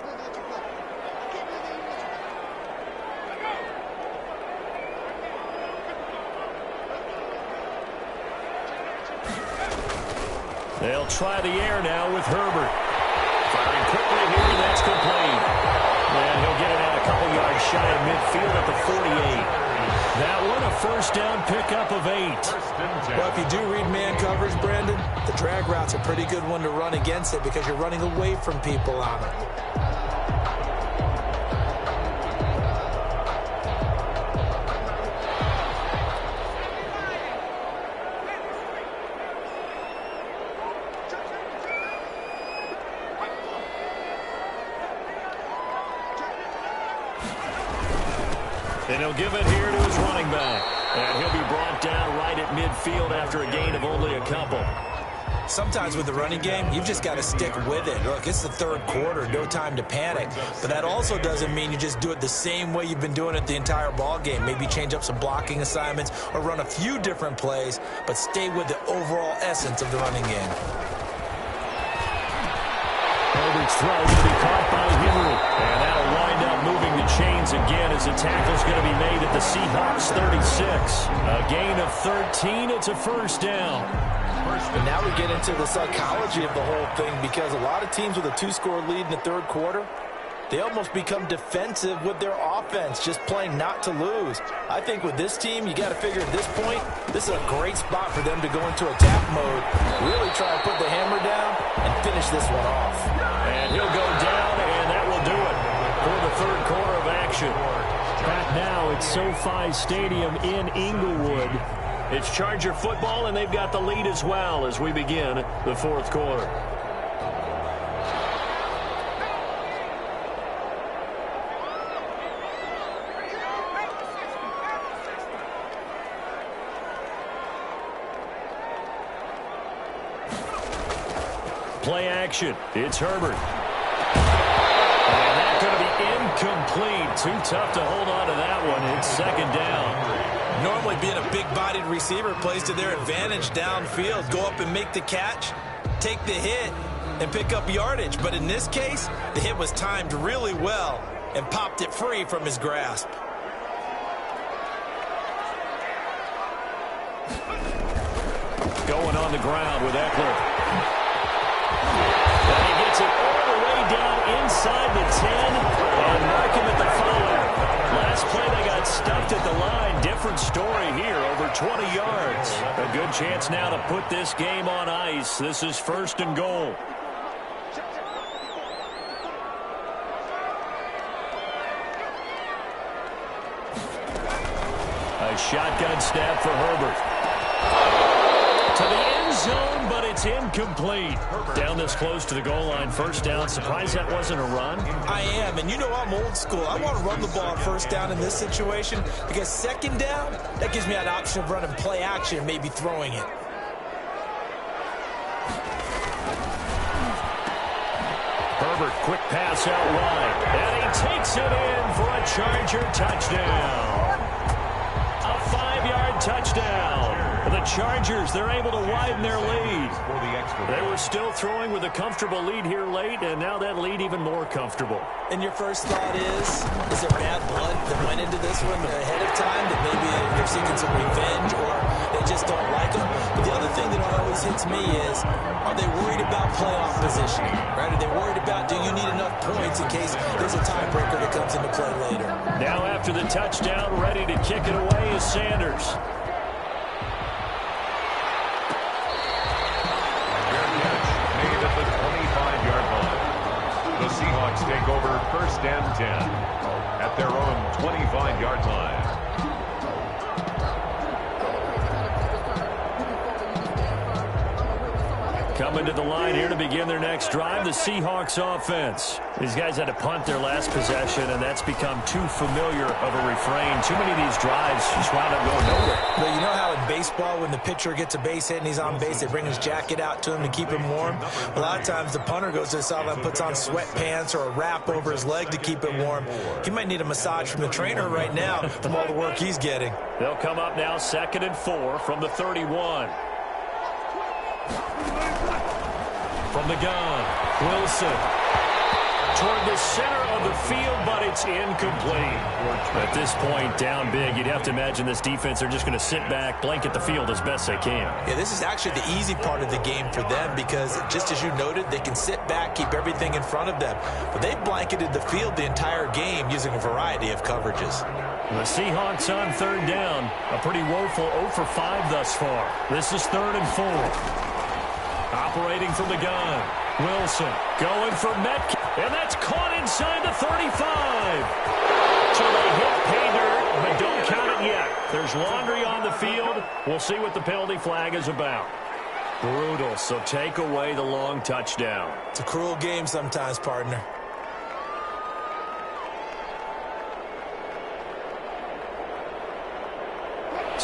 They'll try the air now with Herbert. Firing quickly here, and that's complete. And he'll get it out a couple yards shy of midfield at the 48. That one a 1st down pickup of 8. Well, if you do read man coverage, Brandon, the drag route's a pretty good one to run against it because you're running away from people on it. And he'll give it here to his running back. And he'll be brought down right at midfield after a gain of only a couple. Sometimes with the running game, you've just got to stick with it. Look, it's the third quarter, no time to panic. But that also doesn't mean you just do it the same way you've been doing it the entire ball game. Maybe change up some blocking assignments or run a few different plays, but stay with the overall essence of the running game. Herbert's throw to be caught by Henry. And that'll wind up moving the chains again as the tackle's going to be made at the Seahawks 36. A gain of 13. It's a first down. And now we get into the psychology of the whole thing, because a lot of teams with a two-score lead in the third quarter, they almost become defensive with their offense, just playing not to lose. I think with this team, you got to figure at this point, this is a great spot for them to go into attack mode, really try and put the hammer down and finish this one off. And he'll go down, and that will do it for the third quarter of action. Back now at SoFi Stadium in Inglewood. It's Charger football, and they've got the lead as well as we begin the fourth quarter. Play action. It's Herbert. And that's going to be incomplete. Too tough to hold on to that one. It's second down. Normally being a big-bodied receiver plays to their advantage downfield. Go up and make the catch, take the hit, and pick up yardage. But in this case, the hit was timed really well and popped it free from his grasp. Going on the ground with Eckler. And he gets it all the way down inside the 10 and mark him at the 5. Last play they got stuffed at the line. Different story here, over 20 yards. A good chance now to put this game on ice. This is first and goal. A shotgun snap for Herbert. To the end zone, but it's incomplete. Down this close to the goal line, first down. Surprised that wasn't a run? I am, and you know I'm old school. I want to run the ball on first down in this situation, because second down, that gives me an option of running play action, maybe throwing it. Herbert, quick pass out wide. And he takes it in for a Charger touchdown. A 5-yard touchdown. The Chargers, they're able to widen their lead. They were still throwing with a comfortable lead here late, and now that lead even more comfortable. And your first thought is there bad blood that went into this one ahead of time, that maybe they're seeking some revenge or they just don't like them? But the other thing that always hits me is, are they worried about playoff position? Right? Are they worried about, do you need enough points in case there's a tiebreaker that comes into play later? Now after the touchdown, ready to kick it away is Sanders. The Seahawks take over first and 10 at their own 25-yard line. Coming to the line here to begin their next drive, the Seahawks offense. These guys had to punt their last possession, and that's become too familiar of a refrain. Too many of these drives just wound up going nowhere. But you know how in baseball, when the pitcher gets a base hit and he's on base, they bring his jacket out to him to keep him warm? A lot of times the punter goes to the sideline, puts on sweatpants or a wrap over his leg to keep it warm. He might need a massage from the trainer right now from all the work he's getting. They'll come up now 2nd and 4 from the 31. From the gun, Wilson toward the center of the field, but it's incomplete. At this point, down big, you'd have to imagine this defense are just going to sit back, blanket the field as best they can. Yeah, this is actually the easy part of the game for them, because just as you noted, they can sit back, keep everything in front of them. But they've blanketed the field the entire game using a variety of coverages. The Seahawks on third down, a pretty woeful 0 for 5 thus far. This is 3rd and 4. Operating from the gun, Wilson going for Metcalf, and that's caught inside the 35. So they hit pay dirt, but don't count it yet. There's laundry on the field. We'll see what the penalty flag is about. Brutal, so take away the long touchdown. It's a cruel game sometimes, partner.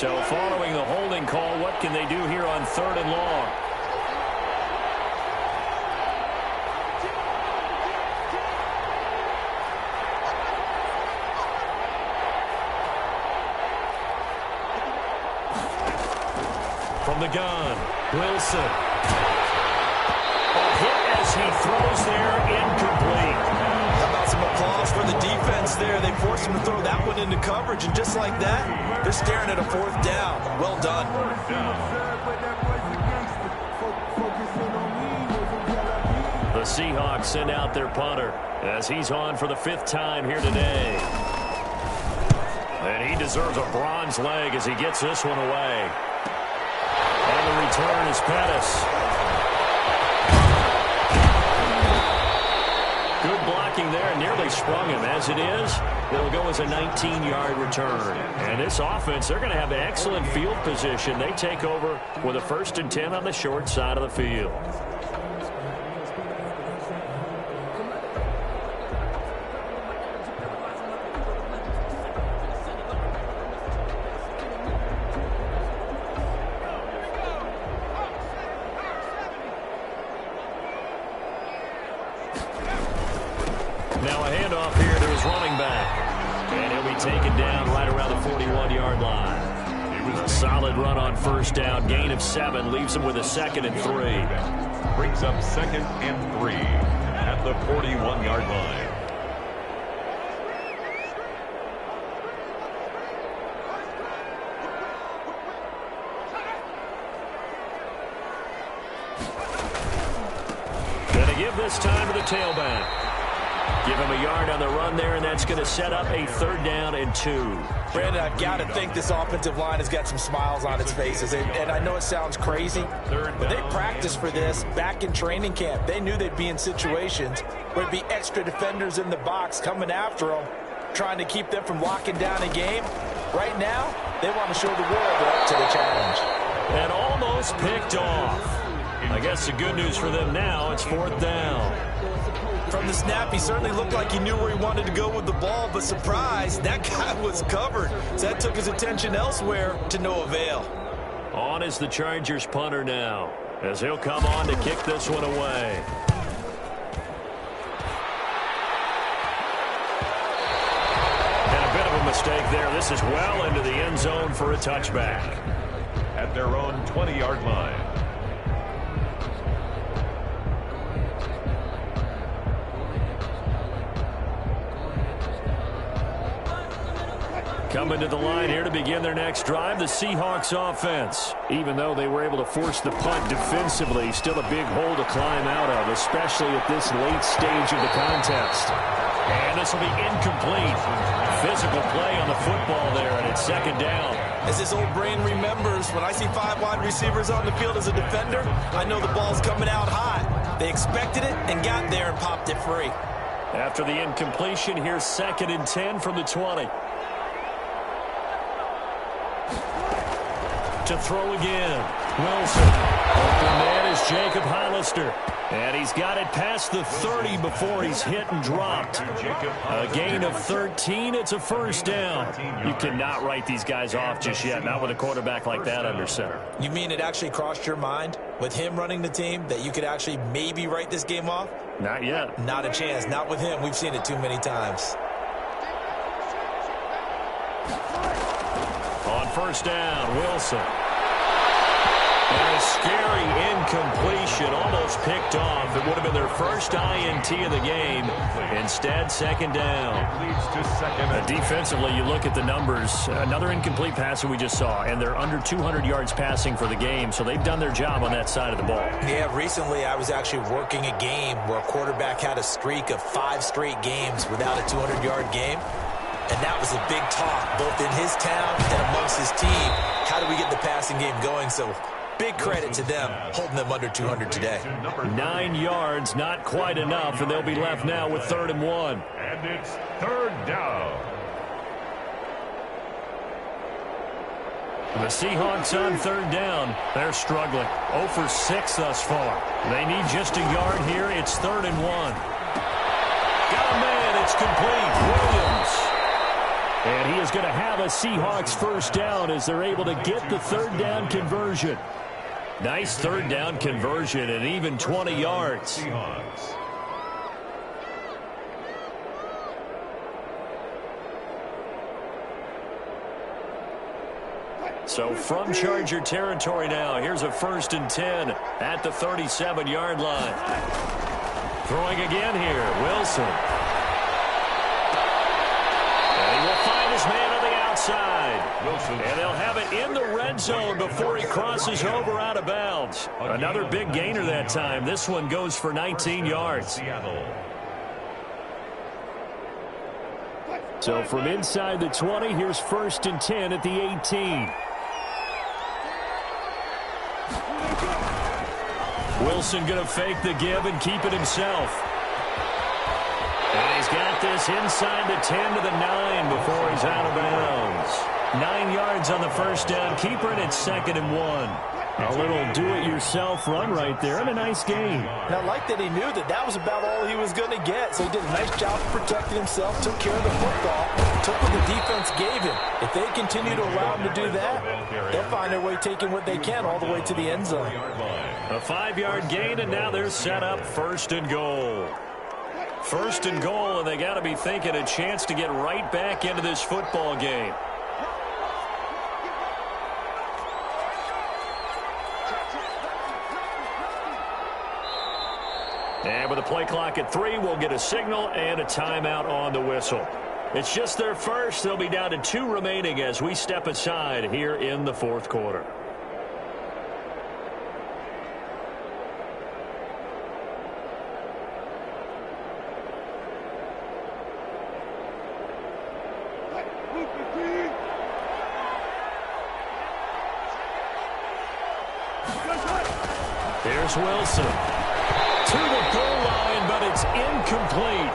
So following the holding call, what can they do here on 3rd and long? From the gun, Wilson. A hit as he throws there, incomplete. How about some applause for the defense there? They forced him to throw that one into coverage, and just like that, they're staring at a 4th down. Well done. The Seahawks send out their punter as he's on for the 5th time here today. And he deserves a bronze leg as he gets this one away. And the return is Pettis. Good blocking there, nearly sprung him. As it is, it'll go as a 19-yard return. And this offense, they're going to have excellent field position. They take over with a 1st and 10 on the short side of the field. Now a handoff here to his running back. And he'll be taken down right around the 41-yard line. It was a solid run on 1st down. Gain of 7 leaves him with a 2nd and 3. Brings up 2nd and 3 at the 41-yard line. Gonna give this time to the tailback. Give him a yard on the run there, and that's going to set up a 3rd down and 2. Brandon, I've got to think this offensive line has got some smiles on its faces. And I know it sounds crazy, but they practiced for this back in training camp. They knew they'd be in situations where there'd be extra defenders in the box coming after them, trying to keep them from locking down a game. Right now, they want to show the world they're up to the challenge. And almost picked off. I guess the good news for them now, it's 4th down. From the snap, he certainly looked like he knew where he wanted to go with the ball, but surprise, that guy was covered. So that took his attention elsewhere to no avail. On is the Chargers punter now, as he'll come on to kick this one away. And a bit of a mistake there. This is well into the end zone for a touchback. At their own 20-yard line. Coming to the line here to begin their next drive, the Seahawks offense. Even though they were able to force the punt defensively, still a big hole to climb out of, especially at this late stage of the contest. And this will be incomplete. Physical play on the football there, and it's 2nd down. As this old brain remembers, when I see 5 wide receivers on the field as a defender, I know the ball's coming out hot. They expected it and got there and popped it free. After the incompletion, here's 2nd and 10 from the 20. To throw again. Wilson. Open man is Jacob Hollister. And he's got it past the 30 before he's hit and dropped. A gain of 13. It's a 1st down. You cannot write these guys off just yet, not with a quarterback like that under center. You mean it actually crossed your mind with him running the team that you could actually maybe write this game off? Not yet. Not a chance. Not with him. We've seen it too many times. On 1st down, Wilson. And a scary incompletion, almost picked off. It would have been their first INT of the game. Instead, 2nd down. Defensively, you look at the numbers. Another incomplete pass that we just saw, and they're under 200 yards passing for the game, so they've done their job on that side of the ball. Yeah, recently I was actually working a game where a quarterback had a streak of 5 straight games without a 200-yard game. And that was a big talk, both in his town and amongst his team. How do we get the passing game going? So big credit to them, holding them under 200 today. 9 yards, not quite enough, and they'll be left now with 3rd and 1. And it's 3rd down. The Seahawks on 3rd down. They're struggling. 0 for 6 thus far. They need just a yard here. It's 3rd and 1. Got a man. It's complete. Williams. And he is going to have a Seahawks first down as they're able to get the third down conversion. Nice third down conversion and even 20 yards. Seahawks. So from Charger territory now, here's a 1st and 10 at the 37-yard line. Throwing again here, Wilson. And he will find his man on the outside. Wilson. And they'll have it in the red zone before he crosses over out of bounds. Another big gainer that time. This one goes for 19 yards. Seattle. So from inside the 20, here's 1st and 10 at the 18. Wilson going to fake the give and keep it himself. And he's got this inside the 10 to the 9 before he's out of bounds. 9 yards on the first down. Keeper, and it's 2nd and 1. A little do-it-yourself run right there, and a nice game. And I like that he knew that that was about all he was going to get, so he did a nice job of protecting himself, took care of the football, took what the defense gave him. If they continue to allow him to do that, they'll find their way taking what they can all the way to the end zone. A 5-yard gain, and now they're set up 1st and goal. 1st and goal, and they got to be thinking a chance to get right back into this football game. And with the play clock at 3, we'll get a signal and a timeout on the whistle. It's just their first. They'll be down to 2 remaining as we step aside here in the 4th quarter. Here's Wilson. To the goal line, but it's incomplete.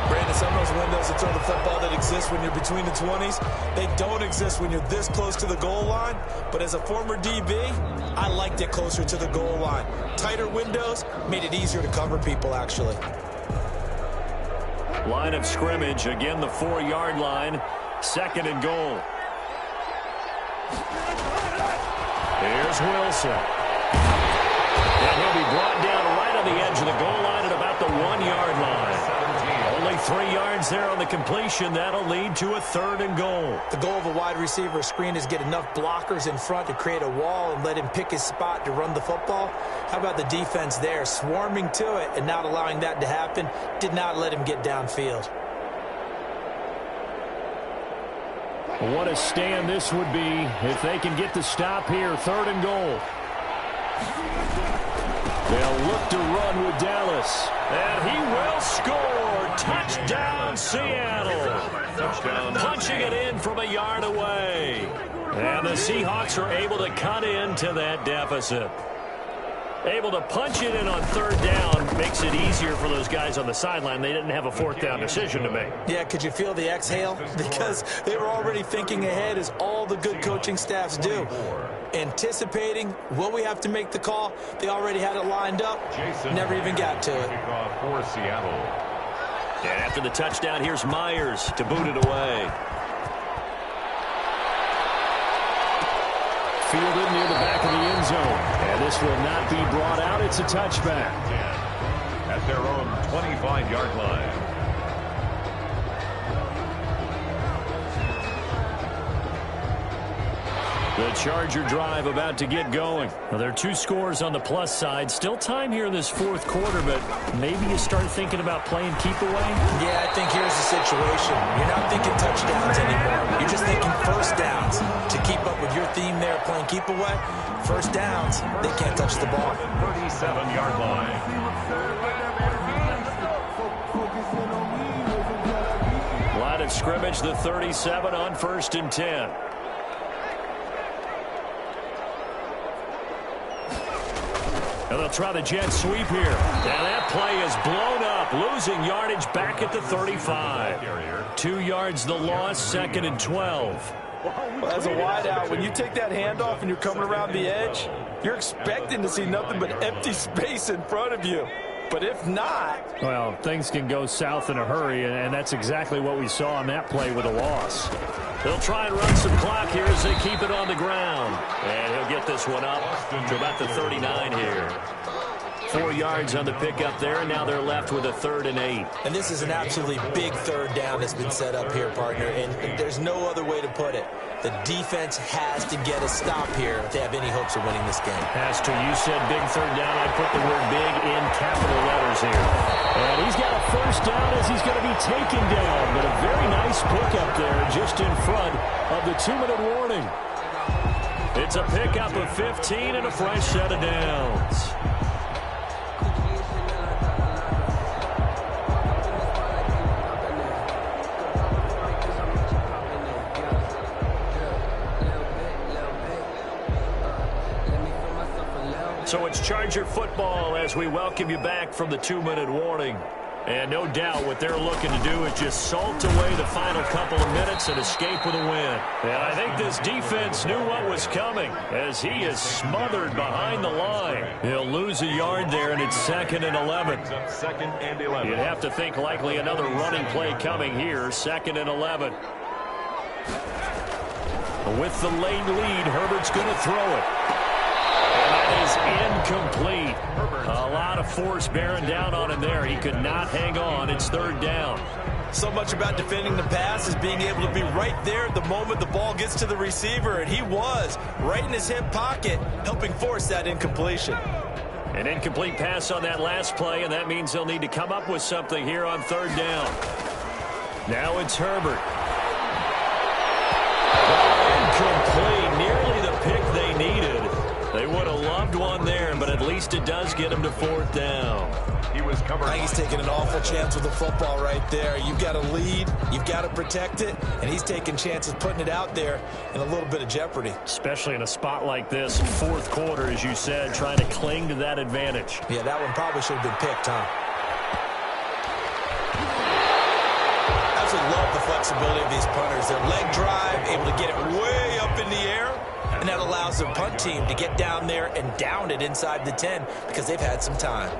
Brandon, some of those windows to throw the football that exist when you're between the 20s, they don't exist when you're this close to the goal line. But as a former DB, I liked it closer to the goal line. Tighter windows made it easier to cover people, actually. Line of scrimmage, again the 4-yard line. 2nd and goal. Here's Wilson. And he'll be brought down right on the edge of the goal line at about the 1-yard line. Only 3 yards there on the completion. That'll lead to a 3rd and goal. The goal of a wide receiver screen is get enough blockers in front to create a wall and let him pick his spot to run the football. How about the defense there, swarming to it and not allowing that to happen? Did not let him get downfield. What a stand this would be if they can get the stop here. 3rd and goal. They'll look to run with Dallas. And he will score. Touchdown, Seattle. Touchdown. Punching it in from a yard away. And the Seahawks are able to cut into that deficit. Able to punch it in on 3rd down makes it easier for those guys on the sideline. They didn't have a 4th down decision to make. Yeah, could you feel the exhale? Because they were already thinking ahead, as all the good coaching staffs do. Anticipating, will we have to make the call? They already had it lined up. Never even got to it. Kickoff for Seattle. And after the touchdown, here's Myers to boot it away. Fielded near the back of the end zone. And this will not be brought out. It's a touchback. At their own 25-yard line. The Charger drive about to get going. Well, there are 2 scores on the plus side. Still time here in this 4th quarter, but maybe you start thinking about playing keep away? Yeah, I think here's the situation. You're not thinking touchdowns anymore. You're just thinking first downs. To keep up with your theme there, playing keep away, first downs, they can't touch the ball. 37-yard line. Line of scrimmage, the 37 on 1st and 10. And they'll try the jet sweep here. And that play is blown up, losing yardage back at the 35. 2 yards the loss, 2nd and 12. Well, as a wideout, when you take that handoff and you're coming around the edge, you're expecting to see nothing but empty space in front of you. But if not... Well, things can go south in a hurry, and that's exactly what we saw on that play with a loss. They'll try and run some clock here as they keep it on the ground. And he'll get this one up to about the 39 here. 4 yards on the pickup there, and now they're left with a 3rd and 8. And this is an absolutely big third down that's been set up here, partner, and there's no other way to put it. The defense has to get a stop here if they have any hopes of winning this game. Has to. You said big third down. I put the word big in capital letters here. And he's got a first down as he's going to be taken down. But a very nice pickup there just in front of the 2-minute warning. It's a pickup of 15 and a fresh set of downs. So it's Charger football as we welcome you back from the 2-minute warning. And no doubt what they're looking to do is just salt away the final couple of minutes and escape with a win. And I think this defense knew what was coming as he is smothered behind the line. He'll lose a yard there, and it's 2nd and 11. 2nd and 11. You'd have to think likely another running play coming here, 2nd and 11. With the late lead, Herbert's going to throw it. Is incomplete. A lot of force bearing down on him there. He could not hang on. It's 3rd down. So much about defending the pass is being able to be right there at the moment the ball gets to the receiver, and he was right in his hip pocket, helping force that incompletion. An incomplete pass on that last play, and that means they'll need to come up with something here on 3rd down. Now it's Herbert. Incomplete. Nearly the pick they needed. They would have loved one there, but at least it does get him to 4th down. He was covered. I think he's taking an awful chance with the football right there. You've got to lead, you've got to protect it, and he's taking chances putting it out there in a little bit of jeopardy. Especially in a spot like this, 4th quarter, as you said, trying to cling to that advantage. Yeah, that one probably should have been picked, huh? I absolutely love the flexibility of these punters. Their leg drive, able to get it way up in the air, and that allows their punt team to get down there and down it inside the 10 because they've had some time.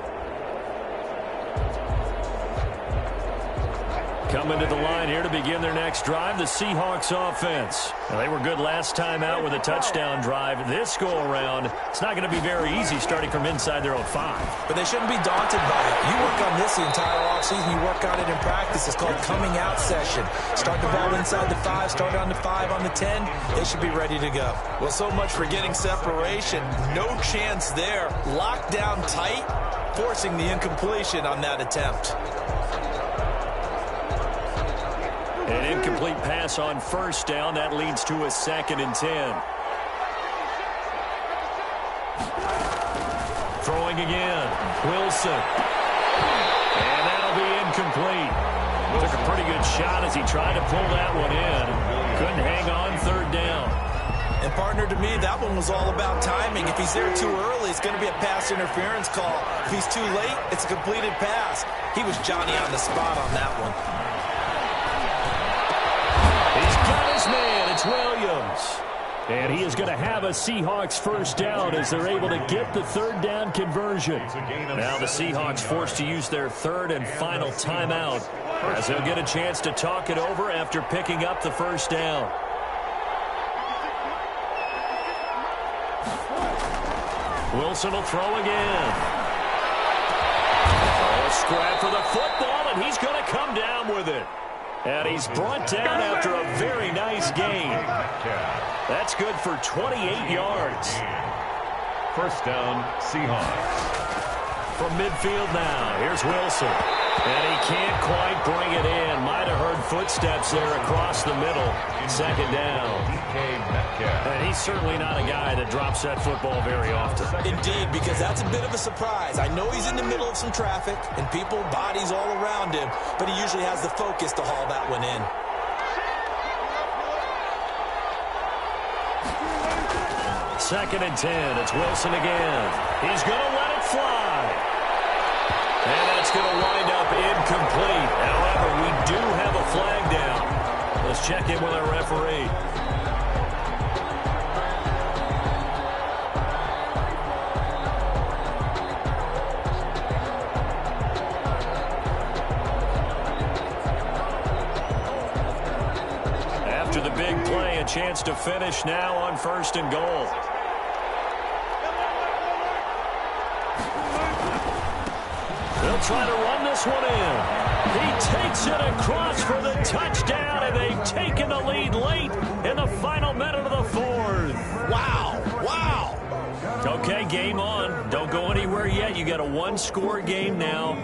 Coming to the line here to begin their next drive, the Seahawks offense. Now, they were good last time out with a touchdown drive. This go-around, it's not going to be very easy starting from inside their own 5. But they shouldn't be daunted by it. You work on this the entire offseason. You work on it in practice. It's called coming out session. Start the ball inside the 5, start on the 5, on the 10. They should be ready to go. Well, so much for getting separation. No chance there. Locked down tight, forcing the incompletion on that attempt. An incomplete pass on 1st down. That leads to a 2nd and 10. Throwing again. Wilson. And that'll be incomplete. Took a pretty good shot as he tried to pull that one in. Couldn't hang on 3rd down. And, partner, to me, that one was all about timing. If he's there too early, it's going to be a pass interference call. If he's too late, it's a completed pass. He was Johnny on the spot on that one. He's got his man. It's Williams. And he is going to have a Seahawks 1st down as they're able to get the 3rd down conversion. Now the Seahawks forced to use their 3rd and final timeout as they'll get a chance to talk it over after picking up the 1st down. Wilson will throw again. A scrap for the football, and he's going to come down with it. And he's brought down after a very nice gain. That's good for 28 yards. 1st down, Seahawks. From midfield now, here's Wilson. And he can't quite bring it in. Might have heard footsteps there across the middle. 2nd down. And he's certainly not a guy that drops that football very often. Indeed, because that's a bit of a surprise. I know he's in the middle of some traffic and people, bodies all around him, but he usually has the focus to haul that one in. Second and 10. It's Wilson again. He's going to let it fly. And that's going to wind up incomplete. However, we do have a flag down. Let's check in with our referee. chance to finish now on 1st and goal. They'll try to run this one in. He takes it across for the touchdown, and they've taken the lead late in the final minute of the 4th. Wow. Wow. Okay, game on. Don't go anywhere yet. You got a one-score game now.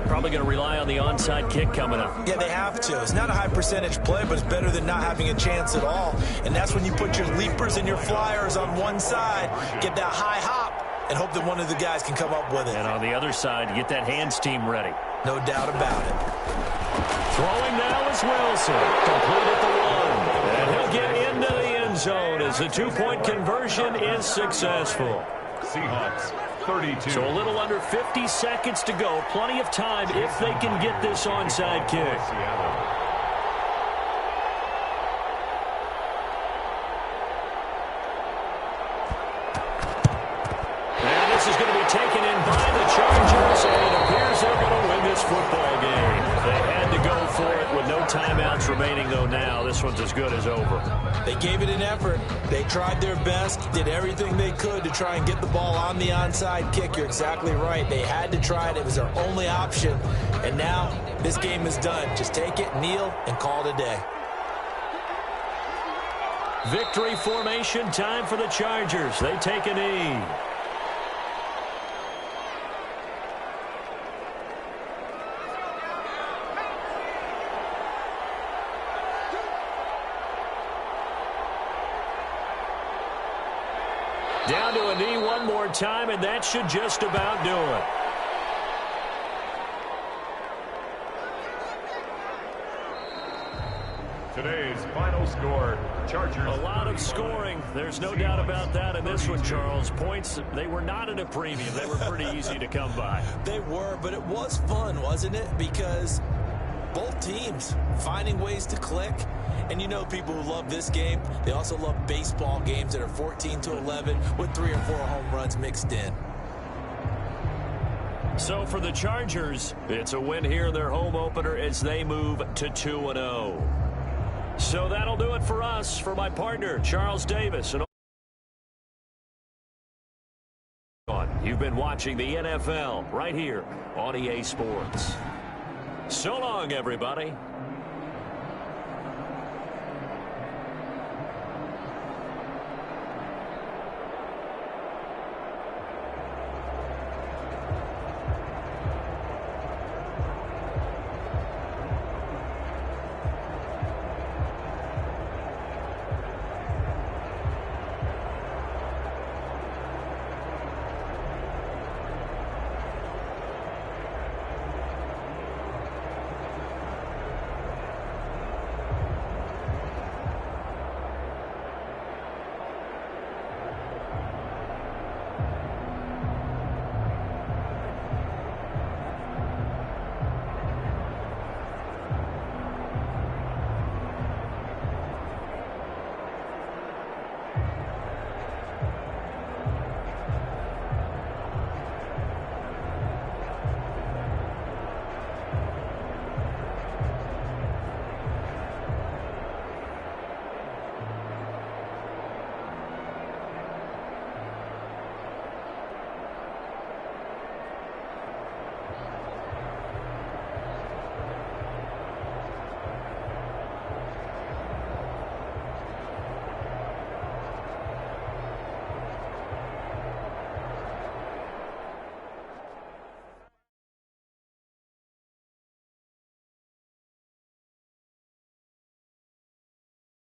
Probably going to rely on the onside kick coming up. Yeah, they have to. It's not a high percentage play, but it's better than not having a chance at all. And that's when you put your leapers and your flyers on one side, get that high hop, and hope that one of the guys can come up with it. And on the other side, get that hands team ready. No doubt about it. Throwing now is Wilson. Complete at the 1. And he'll get into the end zone as the two-point conversion is successful. Seahawks 32. So a little under 50 seconds to go. Plenty of time if they can get this onside kick. And this is going to be taken in by the Chargers, and it appears they're going to win this football game. They had to go for it with no timeouts remaining, though now. This one's as good as over. They gave it an effort. They tried their best, did everything they could to try and get the ball on the onside kick. You're exactly right. They had to try it. It was their only option. And now this game is done. Just take it, kneel, and call it a day. Victory formation time for the Chargers. They take a knee. Down to a knee one more time, and that should just about do it. Today's final score, Chargers. A lot of scoring. There's no doubt about that in this one, Charles. Points, they were not at a premium. They were pretty easy to come by. They were, but it was fun, wasn't it? Because both teams finding ways to click. And you know people who love this game, they also love baseball games that are 14-11 with 3 or 4 home runs mixed in. So for the Chargers, it's a win here in their home opener as they move to 2-0. So that'll do it for us. For my partner, Charles Davis. And you've been watching the NFL right here on EA Sports. So long, everybody.